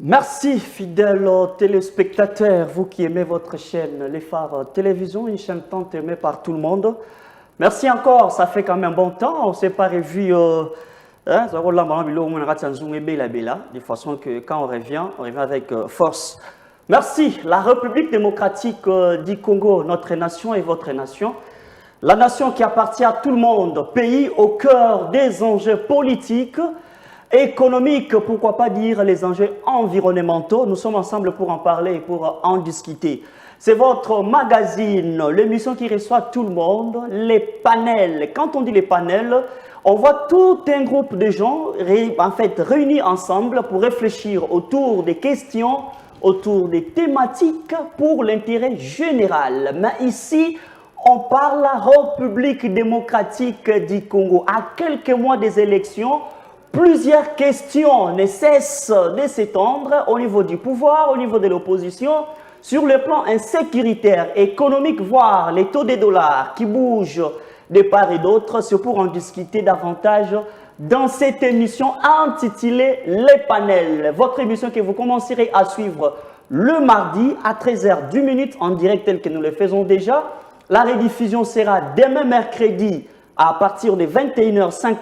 Merci, fidèles téléspectateurs, vous qui aimez votre chaîne, Les Phares Télévision, une chaîne tant aimée par tout le monde. Merci encore, ça fait quand même un bon temps, on ne s'est pas revu, de façon que quand on revient avec force. Merci, la République démocratique du Congo, notre nation et votre nation. La nation qui appartient à tout le monde, pays au cœur des enjeux politiques, économiques, pourquoi pas dire les enjeux environnementaux. Nous sommes ensemble pour en parler et pour en discuter. C'est votre magazine, l'émission qui reçoit tout le monde, les panels. Quand on dit les panels, on voit tout un groupe de gens réunis ensemble pour réfléchir autour des questions, autour des thématiques pour l'intérêt général. Mais ici, on parle de la République démocratique du Congo. À quelques mois des élections, plusieurs questions ne cessent de s'étendre au niveau du pouvoir, au niveau de l'opposition, sur le plan insécuritaire, économique, voire les taux des dollars qui bougent de part et d'autre. C'est pour en discuter davantage dans cette émission intitulée Les Panels. Votre émission que vous commencerez à suivre le mardi à 13h10 en direct tel que nous le faisons déjà. La rediffusion sera demain mercredi à partir de 21h05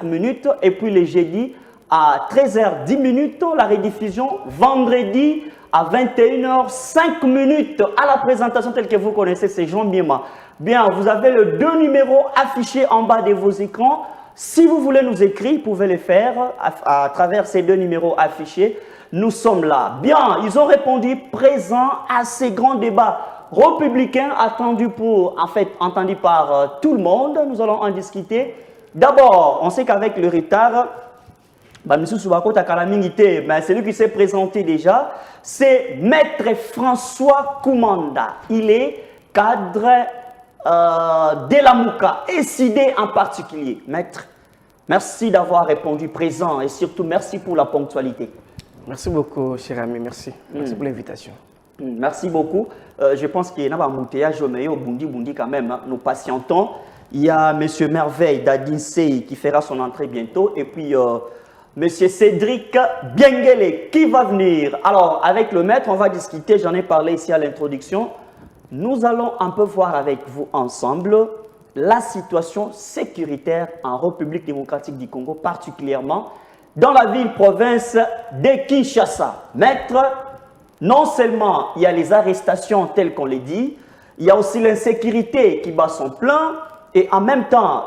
et puis le jeudi à 13h10, la rediffusion vendredi à 21h05 à la présentation telle que vous connaissez, c'est Jean Biema. Bien, vous avez les deux numéros affichés en bas de vos écrans. Si vous voulez nous écrire, vous pouvez le faire à travers ces deux numéros affichés. Nous sommes là. Bien, ils ont répondu présent à ces grands débats républicain attendu par tout le monde. Nous allons en discuter. D'abord, on sait qu'avec le retard, mais celui qui s'est présenté déjà, c'est Maître François Koumanda. Il est cadre de la Mouka, SID en particulier. Maître, merci d'avoir répondu présent et surtout merci pour la ponctualité. Merci beaucoup, cher ami. Merci. Merci pour l'invitation. Merci beaucoup. Je pense qu'il y a un embouteillage au Bundi quand même. Hein. Nous patientons. Il y a M. Merveille d'Adinsei qui fera son entrée bientôt. Et puis M. Cédric Biengele qui va venir. Alors, avec le maître, on va discuter. J'en ai parlé ici à l'introduction. Nous allons un peu voir avec vous ensemble la situation sécuritaire en République démocratique du Congo, particulièrement dans la ville-province de Kinshasa. Maître, non seulement il y a les arrestations telles qu'on les dit, il y a aussi l'insécurité qui bat son plein et en même temps,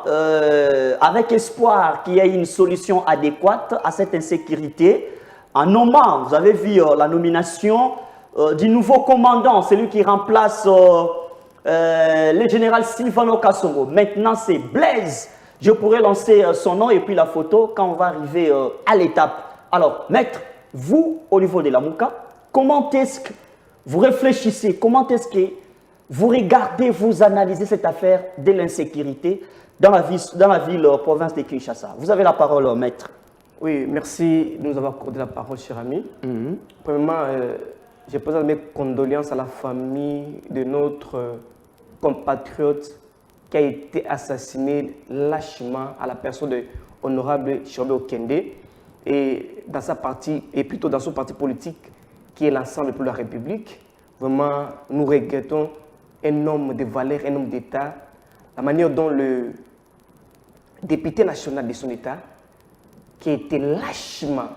avec espoir qu'il y ait une solution adéquate à cette insécurité, en nommant, vous avez vu la nomination du nouveau commandant, celui qui remplace le général Silvano Kasongo. Maintenant, c'est Blaise. Je pourrais lancer son nom et puis la photo quand on va arriver à l'étape. Alors, maître, vous, au niveau de la Mouka, comment est-ce que vous réfléchissez, comment est-ce que vous regardez, vous analysez cette affaire de l'insécurité dans la ville province de Kinshasa? Vous avez la parole, maître. Oui, merci de nous avoir accordé la parole, cher ami. Premièrement, je présente mes condoléances à la famille de notre compatriote qui a été assassiné lâchement à la personne de l'honorable Chiombe Okende et dans sa partie, et plutôt dans son parti politique qui est l'ensemble pour la République. Vraiment, nous regrettons un homme de valeur, un homme d'État, la manière dont le député national de son État, qui a été lâchement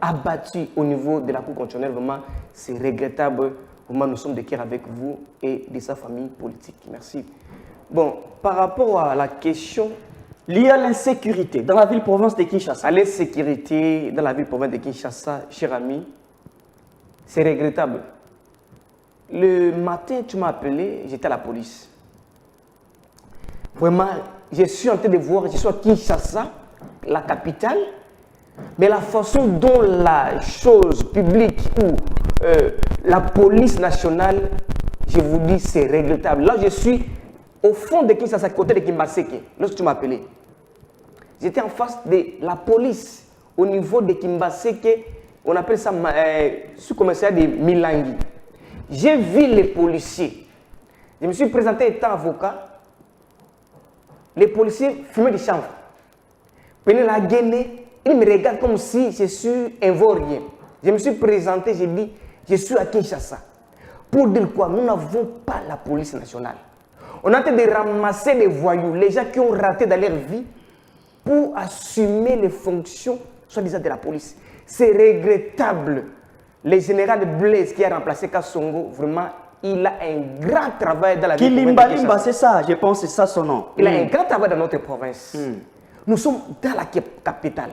abattu au niveau de la Cour constitutionnelle, vraiment, c'est regrettable. Vraiment, nous sommes de cœur avec vous et de sa famille politique. Merci. Bon, par rapport à la question liée à l'insécurité dans la ville-province de Kinshasa. À l'insécurité dans la ville-province de Kinshasa, cher ami, c'est regrettable. Le matin, tu m'as appelé, j'étais à la police. Vraiment, je suis en train de voir, je suis à Kinshasa, la capitale, mais la façon dont la chose publique ou la police nationale, je vous dis, c'est regrettable. Là, je suis au fond de Kinshasa, à côté de Kimbaseke, lorsque tu m'as appelé. J'étais en face de la police, au niveau de Kimbaseke, on appelle ça sous-commissariat de Milangi. J'ai vu les policiers. Je me suis présenté étant avocat. Les policiers fumaient du chanvre. Prenaient la gaine, ils me regardent comme si je suis un vaurien. Je me suis présenté, j'ai dit, je suis à Kinshasa. Pour dire quoi? Nous n'avons pas la police nationale. On a en train de ramasser les voyous, les gens qui ont raté dans leur vie, pour assumer les fonctions, soi-disant, de la police. C'est regrettable. Le général Blaise qui a remplacé Kassongo, vraiment, il a un grand travail dans la vie. Kilimba Limba, c'est ça, je pense que c'est ça son nom. Il a un grand travail dans notre province. Nous sommes dans la capitale.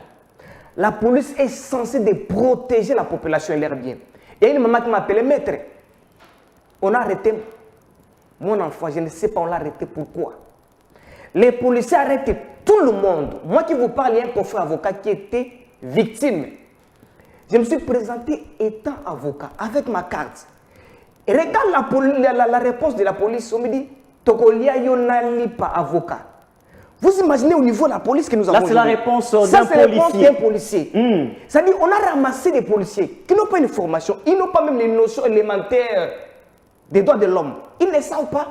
La police est censée de protéger la population et leurs biens. Il y a une maman qui m'a appelé maître. On a arrêté mon enfant, je ne sais pas, on l'a arrêté pourquoi. Les policiers arrêtent tout le monde. Moi qui vous parle, il y a un confrère avocat qui était victime. Je me suis présenté étant avocat avec ma carte. Et regarde la réponse de la police. On me dit, Tokolia Yonali pas avocat. Vous imaginez au niveau de la police que nous avons. Là, c'est la réponse d'un policier. C'est-à-dire, on a ramassé des policiers qui n'ont pas une formation, ils n'ont pas même les notions élémentaires des droits de l'homme. Ils ne savent pas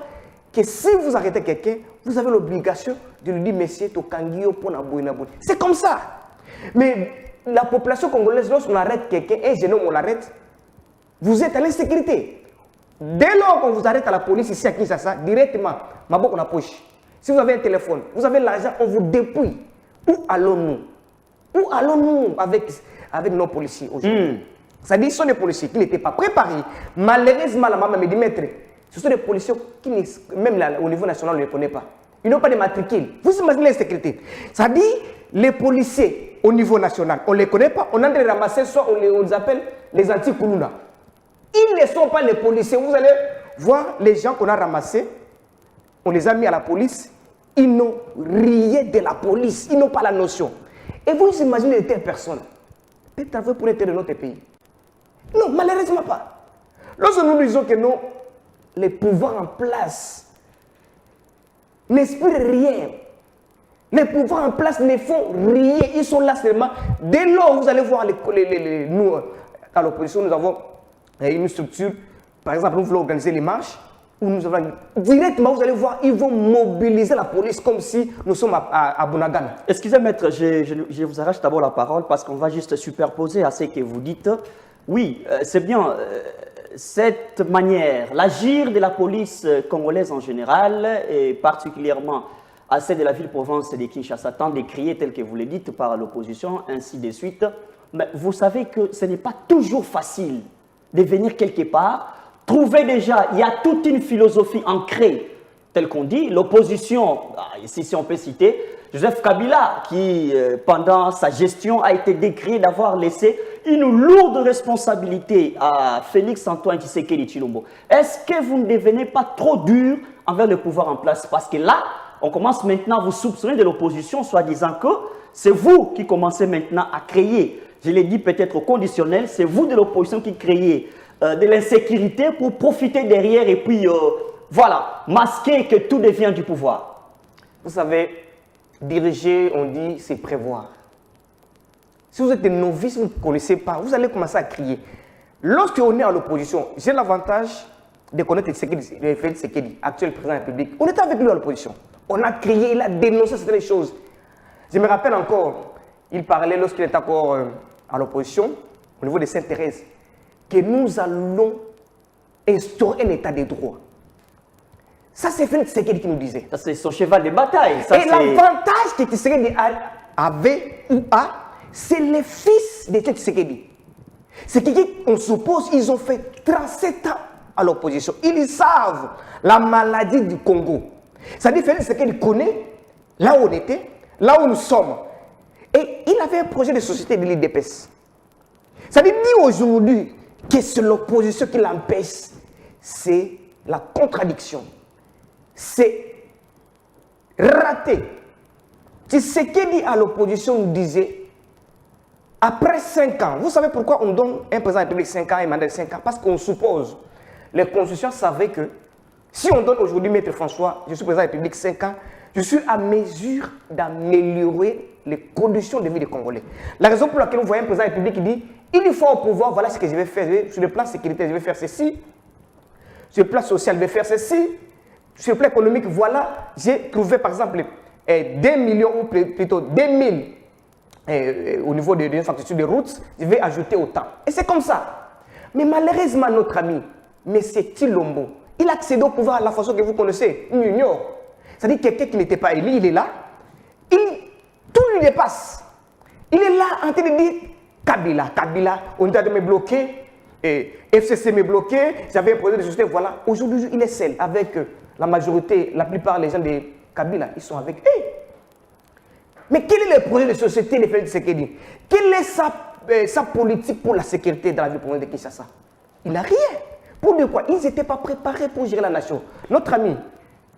que si vous arrêtez quelqu'un, vous avez l'obligation de lui dire, monsieur, Tokangio pour Naboui. C'est comme ça. Mais la population congolaise, lorsqu'on arrête quelqu'un, un jeune homme, on l'arrête, vous êtes à l'insécurité. Dès lors qu'on vous arrête à la police ici à Kinshasa, directement, Maboko na poche. Si vous avez un téléphone, vous avez l'argent, on vous dépouille. Où allons-nous? Où allons-nous avec nos policiers aujourd'hui? C'est-à-dire, ce sont des policiers qui n'étaient pas préparés. Malheureusement, la maman me dit, maître, ce sont des policiers qui, même là, au niveau national, on ne les connaît pas. Ils n'ont pas de matricule. Vous imaginez l'insécurité. C'est-à-dire, les policiers au niveau national, on ne les connaît pas. On a de les ramasser, soit on les appelle les anti-Koulouna. Ils ne sont pas les policiers. Vous allez voir les gens qu'on a ramassés, on les a mis à la police. Ils n'ont rien de la police. Ils n'ont pas la notion. Et vous imaginez de telles personnes peut travailler pour l'intérêt de notre pays? Non, malheureusement pas. Lorsque nous disons que non, les pouvoirs en place n'inspirent rien. Les pouvoirs en place ne font rien. Ils sont là seulement. Dès lors, vous allez voir nous, à l'opposition, nous avons une structure. Par exemple, nous voulons organiser les marches. Où nous avons, directement, vous allez voir, ils vont mobiliser la police comme si nous sommes à Bonagan. Excusez, maître, je vous arrache d'abord la parole parce qu'on va juste superposer à ce que vous dites. Oui, c'est bien. Cette manière, l'agir de la police congolaise en général, et particulièrement à celle de la ville-province de Kinshasa, tant décriée telle que vous le dites par l'opposition, ainsi de suite. Mais vous savez que ce n'est pas toujours facile de venir quelque part. Trouver déjà, il y a toute une philosophie ancrée, telle qu'on dit, l'opposition, ici si on peut citer, Joseph Kabila, qui pendant sa gestion a été décrit d'avoir laissé une lourde responsabilité à Félix Antoine Tshisekedi Tshilombo. Est-ce que vous ne devenez pas trop dur envers le pouvoir en place? Parce que là, on commence maintenant à vous soupçonner de l'opposition, soi-disant que c'est vous qui commencez maintenant à créer, je l'ai dit peut-être au conditionnel, c'est vous de l'opposition qui créez de l'insécurité pour profiter derrière et puis, voilà, masquer que tout devient du pouvoir. Vous savez, diriger, on dit, c'est prévoir. Si vous êtes des novices, vous ne connaissez pas, vous allez commencer à crier. Lorsqu'on est à l'opposition, j'ai l'avantage de connaître Félix Tshisekedi, actuel président de la République. On était avec lui à l'opposition. On a crié, il a dénoncé certaines choses. Je me rappelle encore, il parlait lorsqu'il était encore à l'opposition, au niveau de Sainte-Thérèse, que nous allons instaurer un état de droit. Ça, c'est Félix Tshisekedi qui nous disait. Ça, c'est son cheval de bataille. Et l'avantage que Tshisekedi avait ou a, c'est les fils de Tshisekedi. C'est qu'on suppose qu'ils ont fait 37 ans à l'opposition. Ils savent la maladie du Congo. C'est-à-dire Félix Tshisekedi connaît là où on était, là où nous sommes. Et il avait un projet de société de l'IDPS. C'est-à-dire dit aujourd'hui que c'est l'opposition qui l'empêche, c'est la contradiction. C'est raté. Tshisekedi à l'opposition nous disait, après 5 ans, vous savez pourquoi on donne un président de la République 5 ans et un mandat de 5 ans? Parce qu'on suppose, les constitutions savaient que si on donne aujourd'hui Maître François, je suis président de la République 5 ans, je suis à mesure d'améliorer les conditions de vie des Congolais. La raison pour laquelle vous voyez un président de la République qui dit, une fois au pouvoir, voilà ce que je vais faire. Sur le plan sécuritaire, je vais faire ceci. Sur le plan social, je vais faire ceci. Sur le plan économique, voilà, j'ai trouvé par exemple 2 millions ou plutôt 2 000 au niveau de l'infrastructure des routes, je vais ajouter autant. Et c'est comme ça. Mais malheureusement, notre ami, M. Tshilombo, il a accédé au pouvoir à la façon que vous connaissez, une union. C'est-à-dire quelqu'un qui n'était pas élu, il est là, tout lui dépasse. Il est là en train de dire Kabila, on est en train de me bloquer, FCC me bloqué, j'avais un projet de société, voilà. Aujourd'hui, il est seul avec la majorité, la plupart des gens de Kabila, ils sont avec eux. Mais quel est le projet de société de Félix Tshisekedi? Quelle est sa politique pour la sécurité dans la ville province de Kinshasa? Il n'a rien. Pour dire quoi? Ils n'étaient pas préparés pour gérer la nation. Notre ami,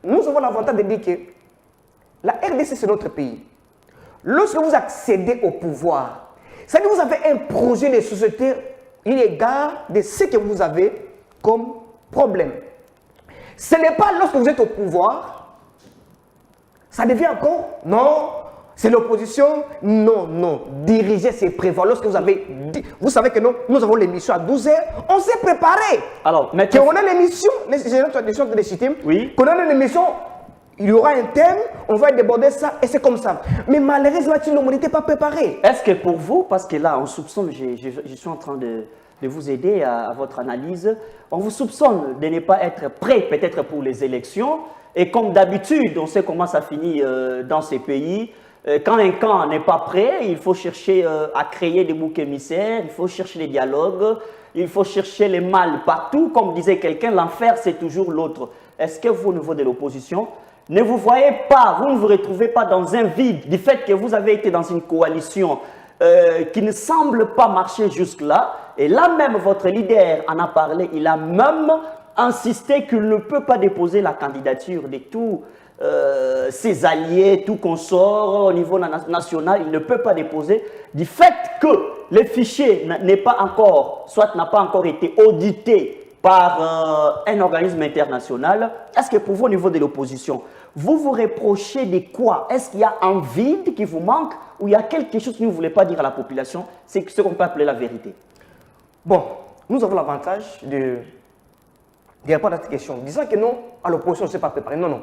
nous avons l'avantage de dire que la RDC, c'est notre pays. Lorsque vous accédez au pouvoir, c'est-à-dire que vous avez un projet de société à l'égard de ce que vous avez comme problème. Ce n'est pas lorsque vous êtes au pouvoir, ça devient encore, non, c'est l'opposition, non, non. Diriger, c'est prévoir. Lorsque vous avez dit, vous savez que nous avons l'émission à 12h, on s'est préparé. Alors, maintenant, on a l'émission, les cités, oui. Qu'on a l'émission, il y aura un thème, on va déborder ça, et c'est comme ça. Mais malheureusement, l'homme n'était pas préparé. Est-ce que pour vous, parce que là, on soupçonne, je suis en train de vous aider à votre analyse, on vous soupçonne de ne pas être prêt peut-être pour les élections, et comme d'habitude, on sait comment ça finit dans ces pays. Quand un camp n'est pas prêt, il faut chercher à créer des boucs émissaires, il faut chercher les dialogues, il faut chercher les mal partout. Comme disait quelqu'un, l'enfer, c'est toujours l'autre. Est-ce que vous, au niveau de l'opposition, ne vous voyez pas, vous ne vous retrouvez pas dans un vide du fait que vous avez été dans une coalition qui ne semble pas marcher jusque-là? Et là même, votre leader en a parlé, il a même insisté qu'il ne peut pas déposer la candidature de tous ses alliés, tout consort au niveau national, il ne peut pas déposer du fait que le fichier n'est pas encore, soit n'a pas encore été audité par un organisme international. Est-ce que pour vous, au niveau de l'opposition, vous vous reprochez de quoi? Est-ce qu'il y a un vide qui vous manque ou il y a quelque chose que vous ne voulez pas dire à la population? C'est ce qu'on peut appeler la vérité. Bon, nous avons l'avantage de répondre à cette question, disant que non, à l'opposition, on ne s'est pas préparé. Non, non.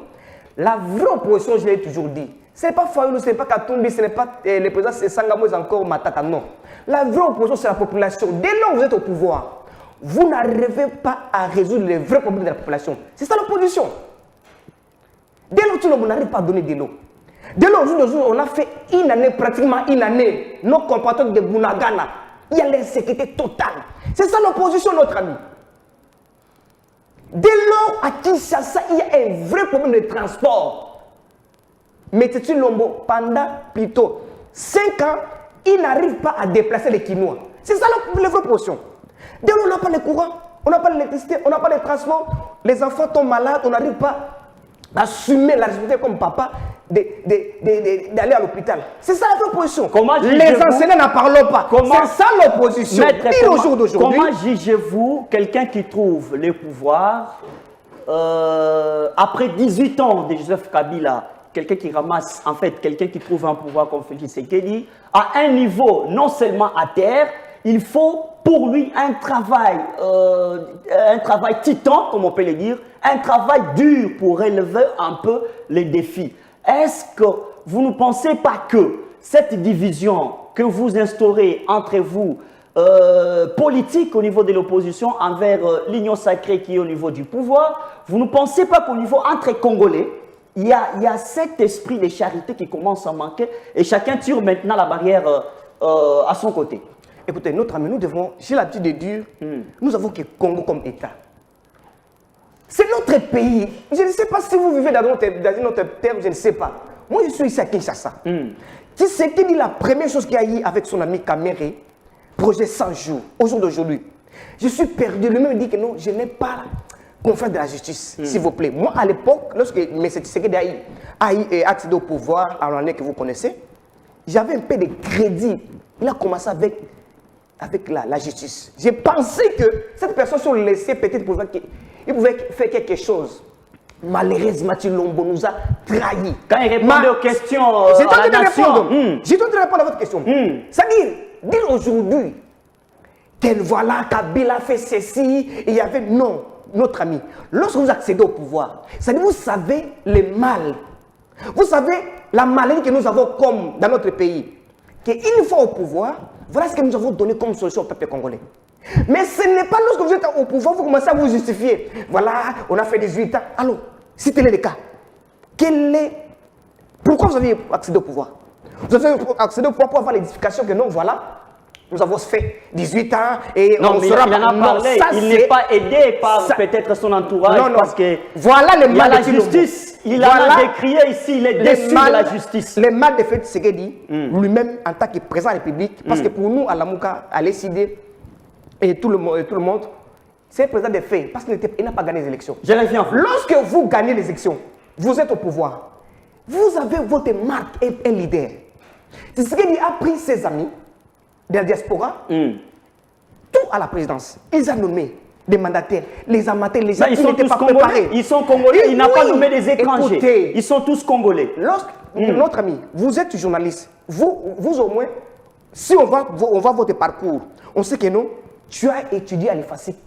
La vraie opposition, je l'ai toujours dit, ce n'est pas Fayoulou, ce n'est pas Katumbi, ce n'est pas le président Sangamo, encore Matata, non. La vraie opposition, c'est la population. Dès lors que vous êtes au pouvoir, vous n'arrivez pas à résoudre les vrais problèmes de la population. C'est ça l'opposition. Dès lors que vous n'arrivez pas à donner de l'eau. Dès lors que on a fait une année, pratiquement une année, nos compatriotes de Bunagana, il y a l'insécurité totale. C'est ça l'opposition, notre ami. Dès lors, à Kinshasa, il y a un vrai problème de transport. Mais Tshilombo, pendant plutôt 5 ans, il n'arrive pas à déplacer les Kinois. C'est ça la vraie position. Dès lors, on n'a pas le courant, on n'a pas l'électricité, on n'a pas les transports, les enfants tombent malades, on n'arrive pas à assumer la responsabilité comme papa d'aller à l'hôpital. C'est ça la vraie position. Les enseignants n'en parlent pas. C'est ça l'opposition. Au jour d'aujourd'hui. Comment jugez-vous quelqu'un qui trouve le pouvoir après 18 ans de Joseph Kabila, quelqu'un qui ramasse, en fait, quelqu'un qui trouve un pouvoir comme Félix Tshisekedi, à un niveau non seulement à terre, il faut pour lui un travail titan, comme on peut le dire, un travail dur pour relever un peu les défis. Est-ce que vous ne pensez pas que cette division que vous instaurez entre vous, politique au niveau de l'opposition envers l'union sacrée qui est au niveau du pouvoir, vous ne pensez pas qu'au niveau entre Congolais, il y a cet esprit de charité qui commence à manquer et chacun tire maintenant la barrière à son côté? Écoutez, notre ami, nous devons, j'ai l'habitude de dire, nous avons que Congo comme État. C'est notre pays. Je ne sais pas si vous vivez dans notre terre, je ne sais pas. Moi, je suis ici à Kinshasa. Tu sais qu'il dit la première chose qu'il y a eu avec son ami Kamere, projet 100 jours, au jour d'aujourd'hui. Je suis perdu. Lui-même dit que non, je n'ai pas confiance de la justice, s'il vous plaît. Moi, à l'époque, lorsque M. Tshisekedi a accédé au pouvoir, à l'année que vous connaissez, j'avais un peu de crédit. Il a commencé avec la justice. J'ai pensé que cette personne, si on le laissait, peut-être il pouvait faire quelque chose. Malheureusement, Tshilombo nous a trahis. Quand il répondait aux questions j'ai tenté de répondre à votre question. C'est-à-dire, dire aujourd'hui que voilà, Kabila fait ceci, et il y avait... Non, notre ami, lorsque vous accédez au pouvoir, c'est-à-dire vous savez le mal. Vous savez la maladie que nous avons comme dans notre pays. qu'une fois au pouvoir, voilà ce que nous avons donné comme solution au peuple congolais. Mais ce n'est pas lorsque vous êtes au pouvoir, vous commencez à vous justifier. Voilà, on a fait 18 ans. Alors, si tel est le cas, pourquoi vous avez accédé au pouvoir? Vous avez accédé au pouvoir pour avoir l'édification que non, voilà, nous avons fait 18 ans et non, on mais sera... il en a parlé, il n'est pas aidé par peut-être son entourage parce que voilà les mal de la justice, il en a décrié ici, il est déçu de la justice. Les mal de Félix Tshisekedi, lui-même en tant que président de la République, parce que pour nous, à Lamouka, à l'ECD et tout le monde, c'est un président de fait parce qu'il n'a pas gagné les élections. Je reviens. Lorsque vous gagnez les élections, vous êtes au pouvoir, vous avez votre marque et un leader. Tshisekedi a pris ses amis de la diaspora, tout à la présidence. Ils ont nommé des mandataires, les amateurs, les gens qui n'étaient pas préparés. Ils sont congolais, il n'a pas nommé des étrangers. Écoutez, ils sont tous congolais. Lorsque, notre ami, vous êtes journaliste, vous au moins, si on voit votre parcours, on sait que non, tu as étudié à l'EFACIC.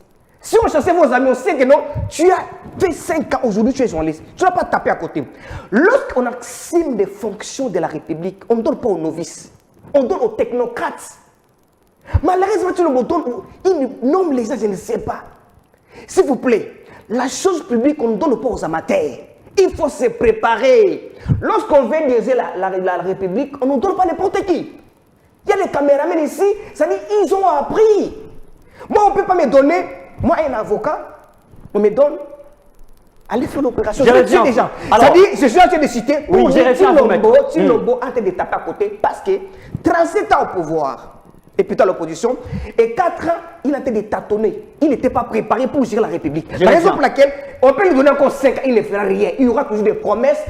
Si on chassait vos amis, on sait que non, tu as fait 5 ans aujourd'hui, tu es journaliste. Tu ne vas pas taper à côté. Lorsqu'on assume des fonctions de la République, on ne donne pas aux novices, on donne aux technocrates. Malheureusement, il nomme les gens, je ne sais pas. S'il vous plaît, la chose publique, on ne donne pas aux amateurs. Il faut se préparer. Lorsqu'on veut diriger la République, on ne donne pas n'importe qui. Il y a des caméramans ici, ça dit ils ont appris. Moi, on ne peut pas me donner, moi, un avocat, on me donne, allez faire l'opération. Je tue des gens. Ça dit, je suis en train de citer, oui, Tilombo en train de taper à côté parce que 37 ans au pouvoir. Et plutôt à l'opposition. Et 4 ans, il a été de tâtonner. Il n'était pas préparé pour gérer la République. La raison pour laquelle on peut lui donner encore 5 ans, il ne fera rien. Il y aura toujours des promesses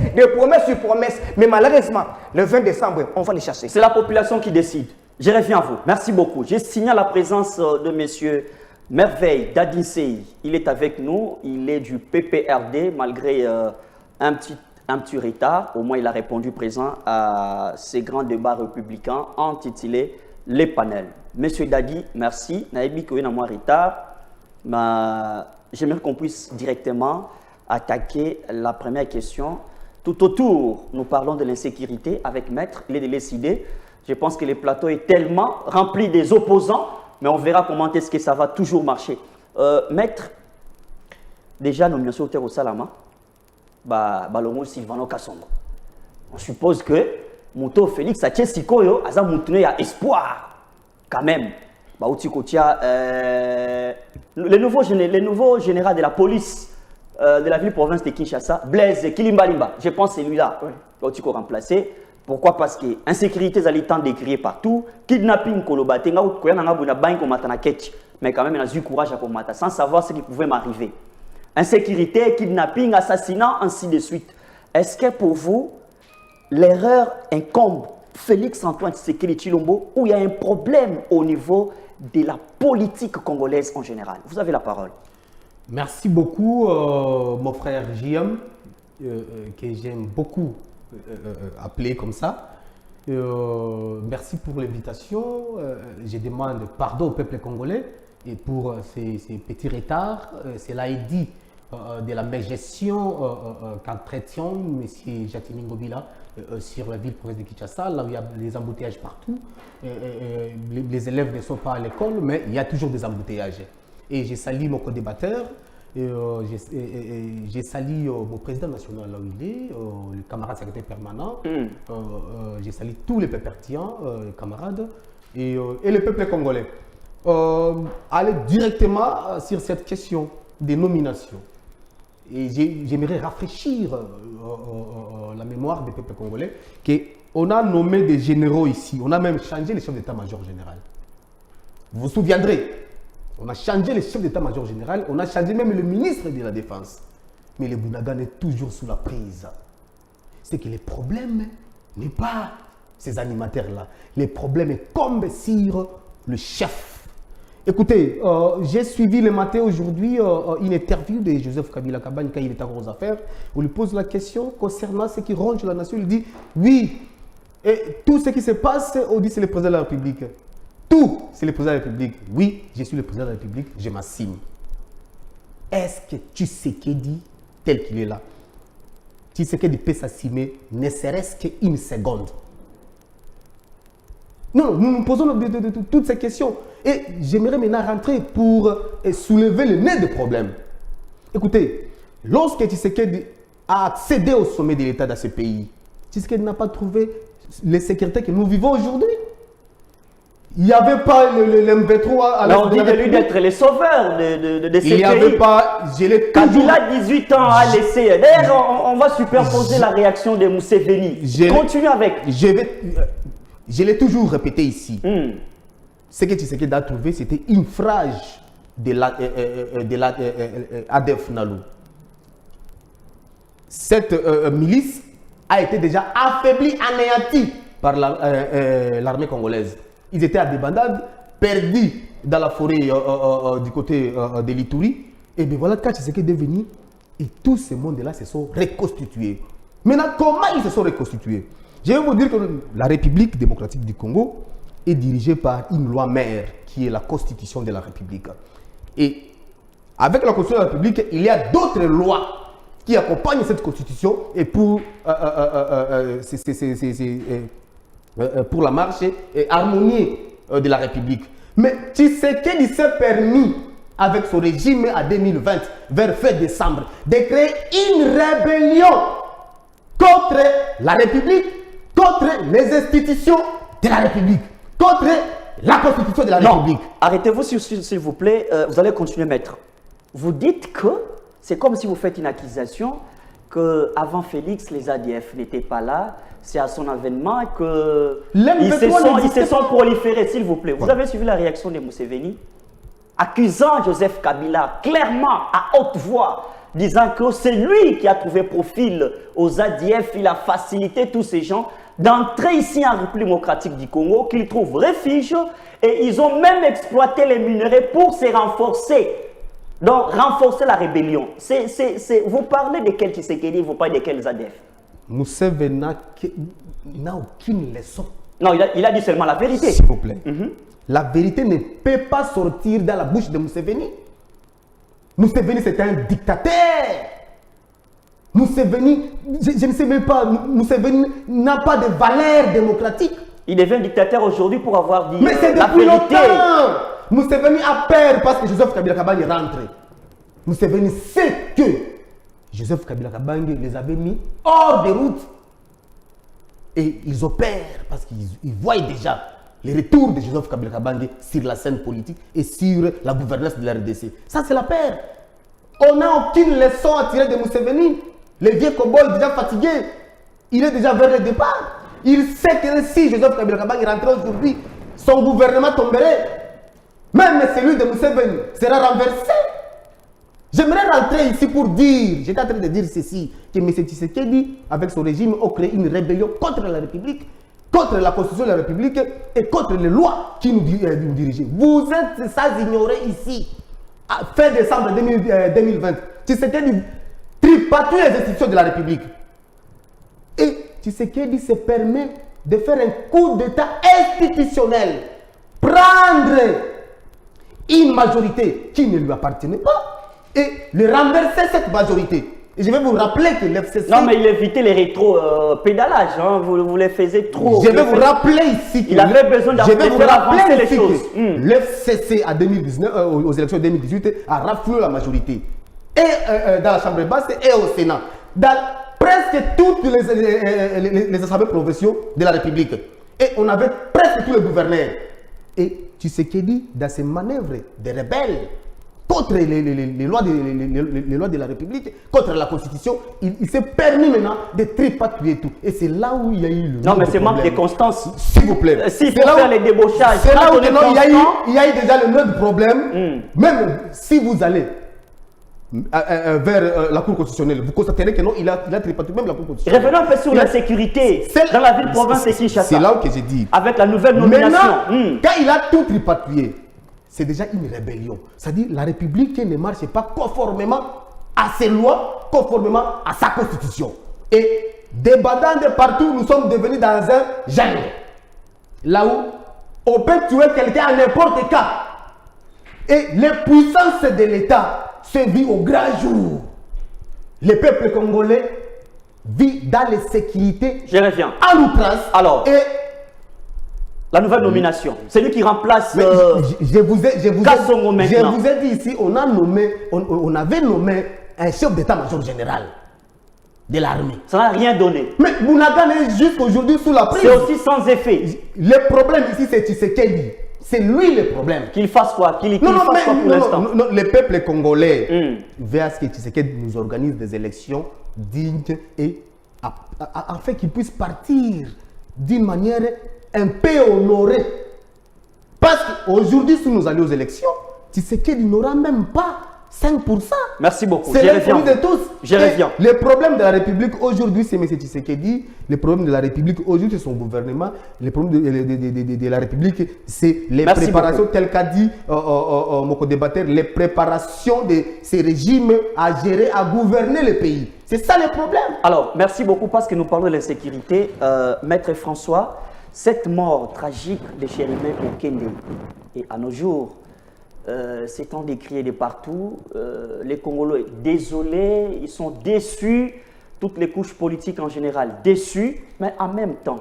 sur promesses. Mais malheureusement, le 20 décembre, on va les chasser. C'est la population qui décide. Je reviens à vous. Merci beaucoup. Je signale la présence de M. Merveille Dadinsei. Il est avec nous. Il est du PPRD, malgré un petit retard. Au moins, il a répondu présent à ces grands débats républicains intitulés les panels. Monsieur Dadi, merci. Naïbi Koyen a moins retard. J'aimerais qu'on puisse directement attaquer la première question. Tout autour, nous parlons de l'insécurité avec Maître. Il est de décidé. Je pense que le plateau est tellement rempli des opposants, mais on verra comment est-ce que ça va toujours marcher. Maître, déjà, nomination au Terre Salama, Balongo Sylvano Kassongo. On suppose que Mouto Félix Sikoyo a un espoir quand même. Le nouveau général de la police de la ville-province de Kinshasa, Blaise Kilimbalimba, je pense que c'est lui-là. Il faut remplacer. Pourquoi? Parce que l'insécurité est le temps décriée partout. Kidnapping, mais quand même, il a eu courage à combattre sans savoir ce qui pouvait m'arriver. Insécurité, kidnapping, assassinat, ainsi de suite. Est-ce que pour vous, l'erreur incombe Félix-Antoine Tshisekedi Tshilombo ou il y a un problème au niveau de la politique congolaise en général? Vous avez la parole. Merci beaucoup, mon frère JM, que j'aime beaucoup appeler comme ça. Merci pour l'invitation. Je demande pardon au peuple congolais et pour ces petits retards. Cela est dit de la mégestion qu'entretient M. Jatini Ngobila sur la ville-province de Kinshasa, là où il y a des embouteillages partout. Les élèves ne sont pas à l'école, mais il y a toujours des embouteillages. Et je salue mon co-débatteur, je salue mon président national là où il est, le camarade secrétaire permanent, je salue tous les pépertiens, camarades, et le peuple congolais. Aller directement sur cette question des nominations. Et j'aimerais rafraîchir la mémoire des peuples congolais qu'on a nommé des généraux ici. On a même changé les chefs d'état-major général. Vous vous souviendrez, on a changé les chefs d'état-major général, on a changé même le ministre de la Défense. Mais le Bounagan est toujours sous la prise. C'est que les problèmes n'est pas ces animateurs-là. Les problèmes tombent sur le chef. Écoutez, j'ai suivi le matin aujourd'hui une interview de Joseph Kabila Kabagne quand il est encore aux affaires. On lui pose la question concernant ce qui ronge la nation. Il dit oui, et tout ce qui se passe, on dit c'est le président de la République. Tout, c'est le président de la République. Oui, je suis le président de la République, je m'assigne. Est-ce que Tshisekedi, tel qu'il est là, Tshisekedi peut s'assumer ne serait-ce qu'une seconde? Non, nous nous posons toutes ces questions. Et j'aimerais maintenant rentrer pour soulever le nez des problèmes. Écoutez, lorsque Tshisekedi a accédé au sommet de l'État dans ce pays, Tshisekedi n'a pas trouvé les sécurités que nous vivons aujourd'hui. Il n'y avait pas l'MV3 à la on dit de lui d'être le sauveur de ce pays. Il n'y avait pas... Kabila, 18 ans, a laissé. D'ailleurs, on va superposer la réaction de Museveni. Continue avec. Je l'ai toujours répété ici. Ce que Tshisekedi a trouvé, c'était une phrase de ADF Nalu. Cette milice a été déjà affaiblie, anéantie par l'armée congolaise. Ils étaient à des bandades, perdus dans la forêt du côté de l'Ituri. Et bien voilà, quand Tshisekedi est venu, et tous ces mondes-là se sont reconstitués. Maintenant, comment ils se sont reconstitués? Je vais vous dire que la République démocratique du Congo est dirigée par une loi mère, qui est la Constitution de la République. Et avec la Constitution de la République, il y a d'autres lois qui accompagnent cette Constitution et pour la marche et harmonie de la République. Mais Tshisekedi s'est permis, avec son régime en 2020, vers fin décembre, de créer une rébellion contre la République, contre les institutions de la République, contre la Constitution de la République. Arrêtez-vous s'il vous plaît, vous allez continuer, maître. Vous dites que c'est comme si vous faites une accusation qu'avant Félix, les ADF n'étaient pas là. C'est à son avènement qu'ils se sont proliférés, s'il vous plaît. Vous avez suivi la réaction de Museveni, accusant Joseph Kabila clairement, à haute voix, disant que c'est lui qui a trouvé profil aux ADF, il a facilité tous ces gens d'entrer ici en République démocratique du Congo, qu'ils trouvent refuge, et ils ont même exploité les minerais pour se renforcer. Donc, renforcer la rébellion. Vous parlez de quel Tshisekedi, vous parlez de quels ADF? Museveni n'a aucune leçon. Non, il a dit seulement la vérité. S'il vous plaît. La vérité ne peut pas sortir dans la bouche de Museveni. Museveni, c'est un dictateur. Museveni, je ne sais même pas, Museveni n'a pas de valeur démocratique. Il devient dictateur aujourd'hui pour avoir dit mais c'est la depuis vérité. Longtemps. Museveni a peur parce que Joseph Kabila Kabange est rentré. Museveni sait que Joseph Kabila Kabange les avait mis hors de route. Et ils opèrent parce qu'ils voient déjà le retour de Joseph Kabila Kabange sur la scène politique et sur la gouvernance de la RDC. Ça, c'est la peur. On n'a aucune leçon à tirer de Museveni. Le vieux cowboy est déjà fatigué. Il est déjà vers le départ. Il sait que si Joseph Kabila Kabange rentrait aujourd'hui, son gouvernement tomberait. Même celui de Museveni sera renversé. J'aimerais rentrer ici pour dire, j'étais en train de dire ceci, que M. Tshisekedi, avec son régime, a créé une rébellion contre la République, contre la Constitution de la République et contre les lois qui nous dirigent. Vous êtes sans ignorer ici, à fin décembre 2020, Tshisekedi tripatouille les institutions de la République. Et Tshisekedi se permet de faire un coup d'État institutionnel, prendre une majorité qui ne lui appartenait pas et le renverser cette majorité. Et je vais vous rappeler que l'FCC... Non, mais il évitait les rétro-pédalages, hein. Vous les faisiez trop. Je vais vous rappeler ici que... Il avait besoin d'avancer les choses. L'FCC en 2019, aux élections 2018 a raflé la majorité. Et dans la Chambre basse et au Sénat. Dans presque toutes les assemblées provinciales de la République. Et on avait presque tous les gouverneurs. Et Tshisekedi, dans ses manœuvres de rebelles, contre les lois de la République, contre la Constitution, il s'est permis maintenant de tripatouiller tout. Et c'est là où il y a eu le... Non, mais c'est manque de constance. S'il vous plaît. S'il faut faire les débauchages. C'est là où il y a eu déjà le même problème. Même si vous allez vers la Cour constitutionnelle, vous constaterez que non, il a tripatouillé même la Cour constitutionnelle. Revenons un peu sur la sécurité dans la ville-province de Kinshasa. C'est là que j'ai dit. Avec la nouvelle nomination. Maintenant, quand il a tout tripatouillé, c'est déjà une rébellion. C'est-à-dire la République ne marche pas conformément à ses lois, conformément à sa constitution. Et débattant de partout, nous sommes devenus dans un jungle. Là où on peut tuer quelqu'un à n'importe quel cas. Et les puissances de l'État se vit au grand jour. Le peuple congolais vit dans les sécurités. Je reviens. En outrance. Alors. Et La nouvelle nomination. C'est lui qui remplace Mais je vous ai dit ici, on avait nommé un chef d'état-major général de l'armée. Ça n'a rien donné. Mais Bounagan est jusqu'aujourd'hui sous la prise. C'est aussi sans effet. Le problème ici, c'est Tshisekedi. C'est lui le problème. Qu'il fasse quoi? Qu'il fasse quoi pour l'instant? Non, le peuple congolais veut à ce que Tshisekedi nous organise des élections dignes et afin qu'il puisse partir d'une manière un peu honorée. Parce qu'aujourd'hui, si nous allons aux élections, Tshisekedi n'aura même pas 5%. Merci beaucoup. C'est l'inconnu de tous. Je reviens. Le problème de la République aujourd'hui, c'est M. Tshisekedi. Le problème de la République aujourd'hui, c'est son gouvernement. Le problème de la République, c'est les préparations, telles qu'a dit mon co-débatteur, les préparations de ces régimes à gérer, à gouverner le pays. C'est ça le problème. Alors, merci beaucoup parce que nous parlons de l'insécurité. Maître François, cette mort tragique de Chéribin Okende, et à nos jours, c'est tant décrié de partout. Les Congolais, désolés, ils sont déçus, toutes les couches politiques en général, déçus, mais en même temps,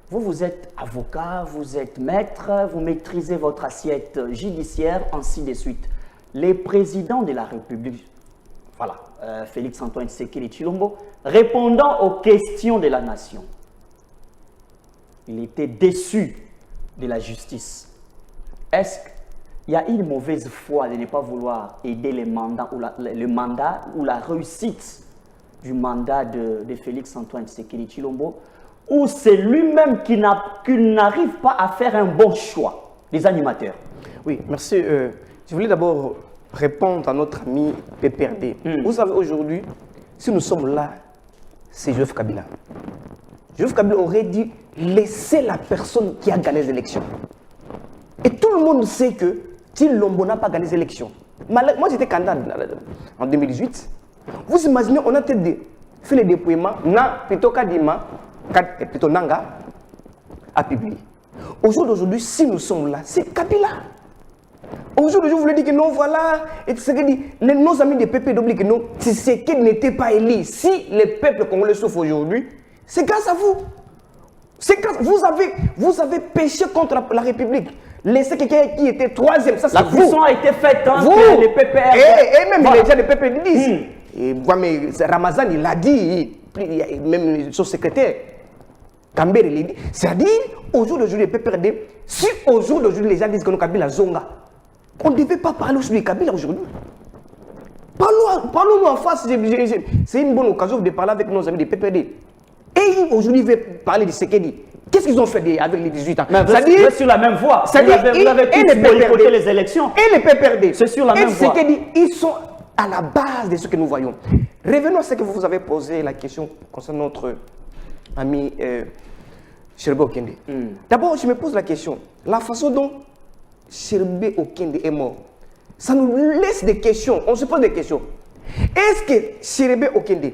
vous êtes avocat, vous êtes maître, vous maîtrisez votre assiette judiciaire, ainsi de suite. Les présidents de la République, voilà, Félix-Antoine Tshisekedi Tshilombo, répondant aux questions de la nation, il était déçu de la justice. Est-ce qu'il y a une mauvaise foi de ne pas vouloir aider les mandats le mandat ou la réussite du mandat de Félix-Antoine Tshisekedi Tshilombo, ou c'est lui-même qui n'arrive pas à faire un bon choix, les animateurs? Oui, merci. Je voulais d'abord répondre à notre ami PPRD. Vous savez, aujourd'hui, si nous sommes là, c'est Joseph Kabila. Joseph Kabila aurait dit laissez la personne qui a gagné les élections. Et tout le monde sait que Tshilombo n'a pas gagné les élections. Moi, j'étais candidat en 2018. Vous imaginez, on a peut-être fait le dépouillement, plutôt Kadima, plutôt Nanga, a publié. Aujourd'hui, si nous sommes là, c'est Kabila. Aujourd'hui, je voulais dire que non, voilà, et nos amis des peuples oublient que non, Tshisekedi n'était pas élu. Si le peuple congolais souffre aujourd'hui, c'est grâce à vous. Vous avez péché contre la République. Laissez quelqu'un qui était troisième, ça c'est vous. La cuisson a été faite entre les PPR. Et même voilà. Les gens des PPR disent. Et mais Ramazan, il l'a dit, même son secrétaire, Kambere, il l'a dit. C'est-à-dire, au jour d'aujourd'hui, les PPRD, si au jour d'aujourd'hui, les gens disent que nous Kabila Zonga, on ne devait pas parler sur les Kabila aujourd'hui. Parlons-nous en face. C'est une bonne occasion de parler avec nos amis des PPRD. Et aujourd'hui, ils veulent parler de Tshisekedi. Qu'est-ce qu'ils ont fait avec les 18 ans? C'est sur la même voie. Vous avez tous boycotté les élections. Et les PPRD. C'est sur la même voie. Ils sont à la base de ce que nous voyons. Revenons à ce que vous avez posé la question concernant notre ami Chéribin Okende. D'abord, je me pose la question. La façon dont Chéribin Okende est mort, ça nous laisse des questions. On se pose des questions. Est-ce que Chéribin Okende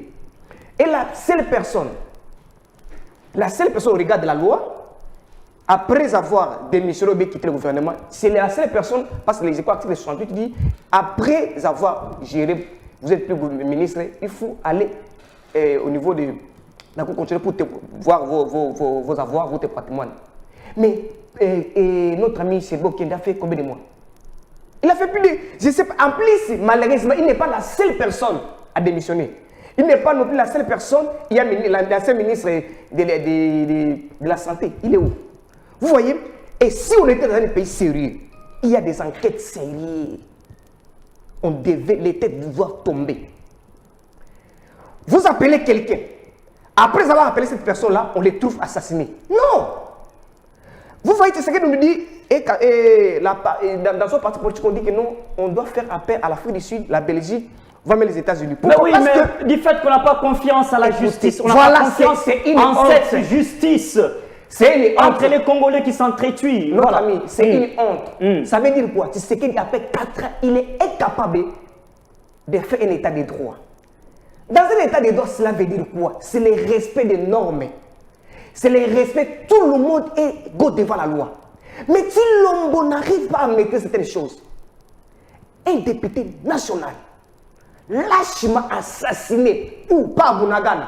est la seule personne au regard de la loi, après avoir démissionné ou quitté le gouvernement, c'est la seule personne, parce que les écoles articles 68 dit, après avoir géré, vous êtes plus ministre, il faut aller au niveau de la Cour constitutionnelle pour voir vos avoirs, votre patrimoine. Mais notre ami Chéribin Okende a fait combien de mois? Il a fait plus de... Je sais pas, en plus, malheureusement, il n'est pas la seule personne à démissionner. Il n'est pas non plus la seule personne. Il y a l'ancien ministre de la Santé. Il est où? Vous voyez? Et si on était dans un pays sérieux, il y a des enquêtes sérieuses. Les têtes doivent tomber. Vous appelez quelqu'un. Après avoir appelé cette personne-là, on les trouve assassinés. Non! Vous voyez, c'est ce que nous dit. Dans son parti politique, on dit que non, on doit faire appel à l'Afrique du Sud, la Belgique, voire même les États-Unis. Mais oui, mais du fait qu'on n'a pas confiance à la justice, on n'a pas confiance en cette justice. C'est entre les Congolais qui s'entretuent. Notre ami, c'est une honte. Ça veut dire quoi? C'est qu'il a fait 4 ans, il est incapable de faire un état de droit. Dans un état de droit, cela veut dire quoi? C'est le respect des normes. C'est le respect, tout le monde est égaux devant la loi. Mais si Tshilombo n'arrive pas à maîtriser certaines choses, un député national, lâchement assassiné ou par Bounagan,